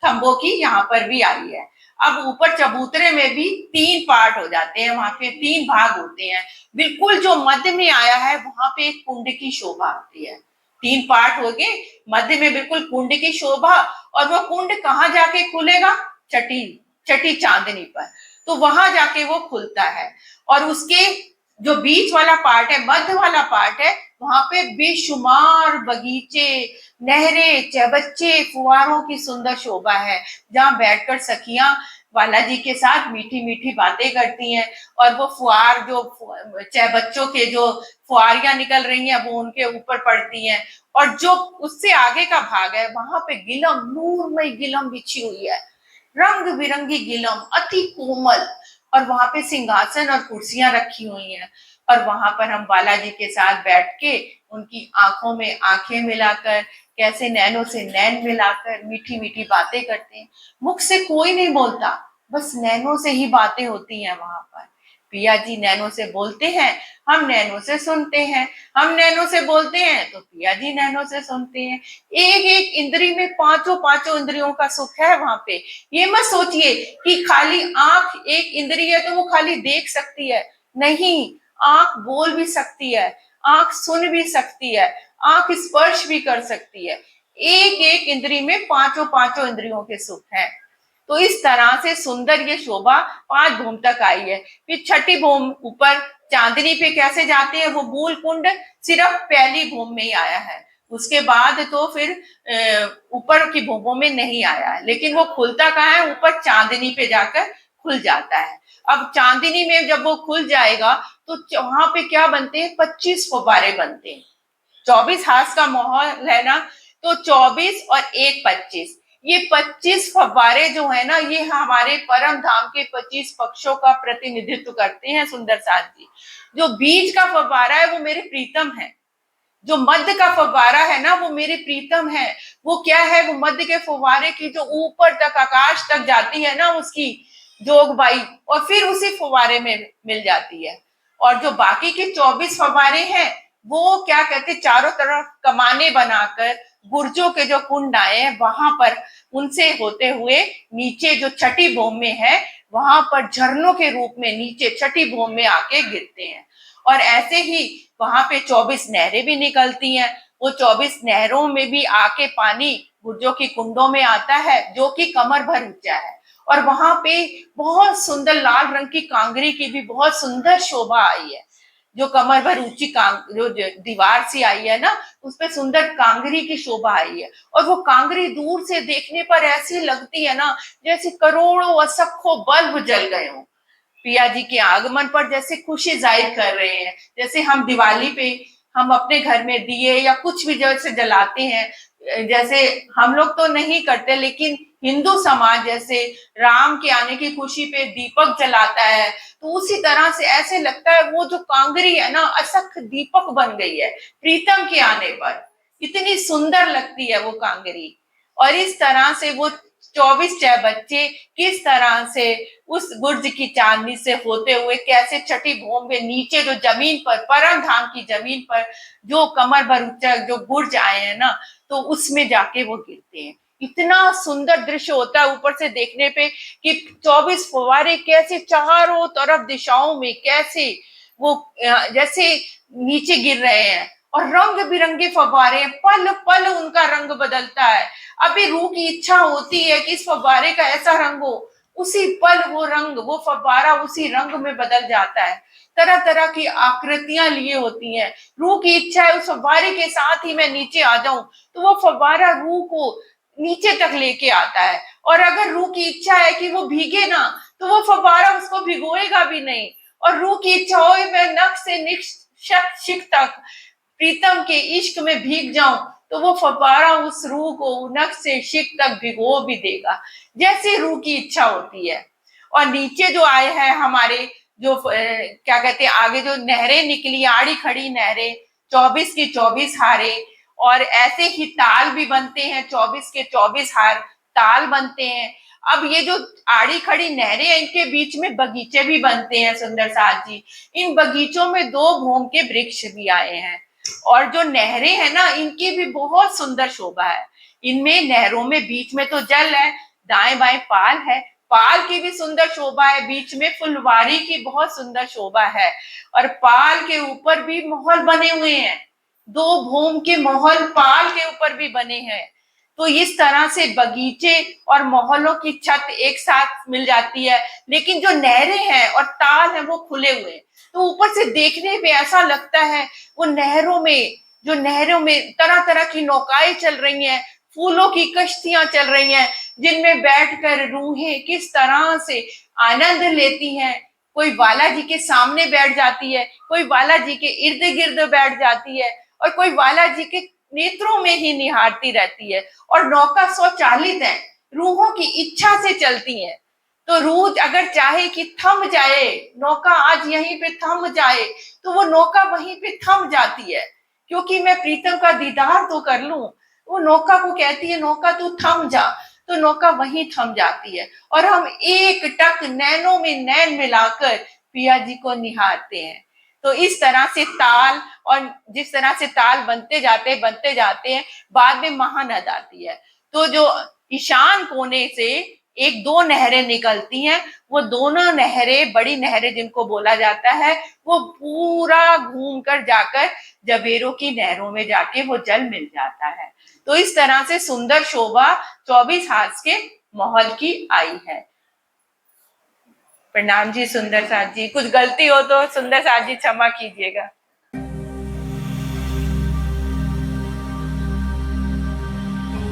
थंबों की यहाँ पर भी आई है। अब ऊपर चबूतरे में भी 3 पार्ट हो जाते हैं, वहां पे 3 भाग होते हैं। बिल्कुल जो मध्य में आया है वहां पे एक कुंड की शोभा आती है। 3 पार्ट हो गए, मध्य में बिल्कुल कुंड की शोभा। और वो कुंड कहाँ जाके खुलेगा? छठी चांदनी पर, तो वहां जाके वो खुलता है। और उसके जो बीच वाला पार्ट है, मध्य वाला पार्ट है, वहां पे बेशुमार बगीचे, नहरें, चहबच्चे, फुवारों की सुंदर शोभा है, जहां बैठकर सखियां बालाजी के साथ मीठी मीठी बातें करती हैं। और वो फुहार जो चहबच्चों के जो फुहारियां निकल रही हैं वो उनके ऊपर पड़ती हैं। और जो उससे आगे का भाग है वहां पे गिलम, नूरमय गिलम बिछी हुई है, रंग बिरंगी गिलम, अति कोमल। और वहां पे सिंहासन और कुर्सियां रखी हुई हैं। और वहां पर हम बालाजी के साथ बैठ के उनकी आंखों में आंखें मिलाकर, कैसे नैनों से नैन मिलाकर मीठी मीठी बातें करते हैं। मुख से कोई नहीं बोलता, बस नैनों से ही बातें होती हैं वहां पर। पिया जी नैनों से बोलते हैं, हम नैनों से सुनते हैं। हम नैनों से बोलते हैं तो पिया जी नैनों से सुनते हैं। एक एक इंद्री में पांचों इंद्रियों का सुख है वहां पे। ये मत सोचिए कि खाली आंख एक इंद्री है तो वो खाली देख सकती है, नहीं, आंख बोल भी सकती है, आंख सुन भी सकती है, आंख स्पर्श भी कर सकती है। एक एक इंद्री में पांचों इंद्रियों के सुख हैं। तो इस तरह से सुंदर ये शोभा 5 भूम तक आई है। फिर छठी भूम ऊपर चांदनी पे कैसे जाते हैं, वो मूल कुंड सिर्फ पहली भूम में ही आया है। उसके बाद तो फिर ऊपर की भूमों में नहीं आया है, लेकिन वो खुलता कहाँ है? ऊपर चांदनी पे जाकर खुल जाता है। अब चांदनी में जब वो खुल जाएगा तो वहां पे क्या बनते हैं? 25 फव्वारे बनते हैं। 24 हाथ का माहौल है ना, तो 24 और 1 25, ये 25 फव्वारे जो है ना, ये हमारे परम धाम के 25 पक्षों का प्रतिनिधित्व करते हैं सुंदर साथ जी। जो बीच का फव्वारा है वो मेरे प्रीतम है, जो मध्य का फव्वारा है ना वो मेरे प्रीतम है। वो क्या है? वो मध्य के फव्वारे की जो ऊपर तक आकाश तक जाती है ना, उसकी जोगबाई, और फिर उसी फव्वारे में मिल जाती है। और जो बाकी के 24 फव्वारे हैं वो क्या कहते, चारों तरफ कमाने बनाकर गुर्जों के जो कुंड आए हैं वहां पर, उनसे होते हुए नीचे जो छठी भूम में है वहां पर झरनों के रूप में नीचे छठी भूम में आके गिरते हैं। और ऐसे ही वहां पे 24 नहरें भी निकलती हैं। वो 24 नहरों में भी आके पानी गुर्जों की कुंडों में आता है, जो कि कमर भर ऊंचा है। और वहां पे बहुत सुंदर लाल रंग की कांगरी की भी बहुत सुंदर शोभा आई है। जो कमर भर ऊंची जो दीवार सी आई है ना, उसपे सुंदर कांगरी की शोभा आई है। और वो कांगरी दूर से देखने पर ऐसी लगती है ना जैसे करोड़ों असंख्यों बल्ब जल गए हों। पिया जी के आगमन पर जैसे खुशी जाहिर कर रहे हैं। जैसे हम दिवाली पे हम अपने घर में दिए या कुछ भी जैसे जलाते हैं, जैसे हम लोग तो नहीं करते, लेकिन हिंदू समाज जैसे राम के आने की खुशी पे दीपक जलाता है, तो उसी तरह से ऐसे लगता है वो जो कांगरी है ना असंख्य दीपक बन गई है प्रीतम के आने पर। इतनी सुंदर लगती है वो कांगरी। और इस तरह से वो 24 बच्चे किस तरह से उस गुर्ज की चांदनी से होते हुए कैसे छठी भूम में नीचे जो जमीन पर, परम धाम की जमीन पर जो कमर भर ऊंचा जो गुर्ज आए हैं ना, तो उसमें जाके वो गिरते हैं। इतना सुंदर दृश्य होता है ऊपर से देखने पे कि 24 फव्वारे कैसे चारों तरफ दिशाओं में कैसे वो जैसे नीचे गिर रहे हैं। और रंग बिरंगे फव्वारे, पल पल उनका रंग बदलता है। अभी रूह की इच्छा होती है कि इस फव्वारे का ऐसा रंग हो, उसी पल वो रंग, वो फव्वारा उसी रंग में बदल जाता है। तरह तरह की आकृतियां लिए होती हैं। रूह की इच्छा है उस फव्वारे के साथ ही मैं नीचे आ जाऊं, तो वो फव्वारा रूह को नीचे तक लेके आता है। और अगर रूह की इच्छा है कि वो भीगे ना, तो वो फव्वारा उसको भिगोएगा भी नहीं। और रूह की इच्छा हो मैं नख से शिख तक प्रीतम के इश्क में भीग जाऊं, तो वो फव्वारा उस रूह को नख से शिख तक भिगो भी देगा, जैसे रूह की इच्छा होती है। और नीचे जो आए हैं हमारे जो क्या कहते हैं, आगे जो नहरें निकली, आड़ी खड़ी नहरें, 24 की 24 हारे, और ऐसे ही ताल भी बनते हैं, 24 के 24 हार ताल बनते हैं। अब ये जो आड़ी खड़ी नहरें हैं, इनके बीच में बगीचे भी बनते हैं सुंदर साथ जी। इन बगीचों में 2 भोम के वृक्ष भी आए हैं। और जो नहरें हैं ना, इनकी भी बहुत सुंदर शोभा है। इनमें नहरों में बीच में तो जल है, दाएं बाएं पाल है, पाल की भी सुंदर शोभा है, बीच में फुलवारी की बहुत सुंदर शोभा है, और पाल के ऊपर भी महल बने हुए हैं। 2 भूम के महल पाल के ऊपर भी बने हैं। तो इस तरह से बगीचे और महलों की छत एक साथ मिल जाती है, लेकिन जो नहरें हैं और ताल है वो खुले हुए हैं। तो ऊपर से देखने पे ऐसा लगता है वो नहरों में तरह तरह की नौकाएं चल रही हैं, फूलों की कश्तियां चल रही हैं, जिनमें बैठकर रूहें किस तरह से आनंद लेती हैं। कोई बालाजी के सामने बैठ जाती है, कोई बालाजी के इर्द गिर्द बैठ जाती है, और कोई बालाजी के नेत्रों में ही निहारती रहती है। और नौका स्वचालित है, रूहों की इच्छा से चलती है। तो रूह अगर चाहे कि थम जाए, नौका आज यहीं पे थम जाए, तो वो नौका वहीं पे थम जाती है, क्योंकि मैं प्रीतम का दीदार तो कर लूं। वो नौका को कहती है नौका तू थम जा, तो नौका वहीं थम जाती है, और हम एक टक नैनों में नैन मिलाकर पिया जी को निहारते हैं। तो इस तरह से ताल, और जिस तरह से ताल बनते जाते हैं, बाद में महानद आती है। तो जो ईशान कोने से 1-2 नहरें निकलती हैं, वो दोनों नहरें, बड़ी नहरें जिनको बोला जाता है, वो पूरा घूम कर जाकर जबेरों की नहरों में जाके वो जल मिल जाता है। तो इस तरह से सुंदर शोभा 24 हाथ के महल की आई है। प्रणाम जी सुंदर साथ जी, कुछ गलती हो तो सुंदर साथ जी क्षमा कीजिएगा।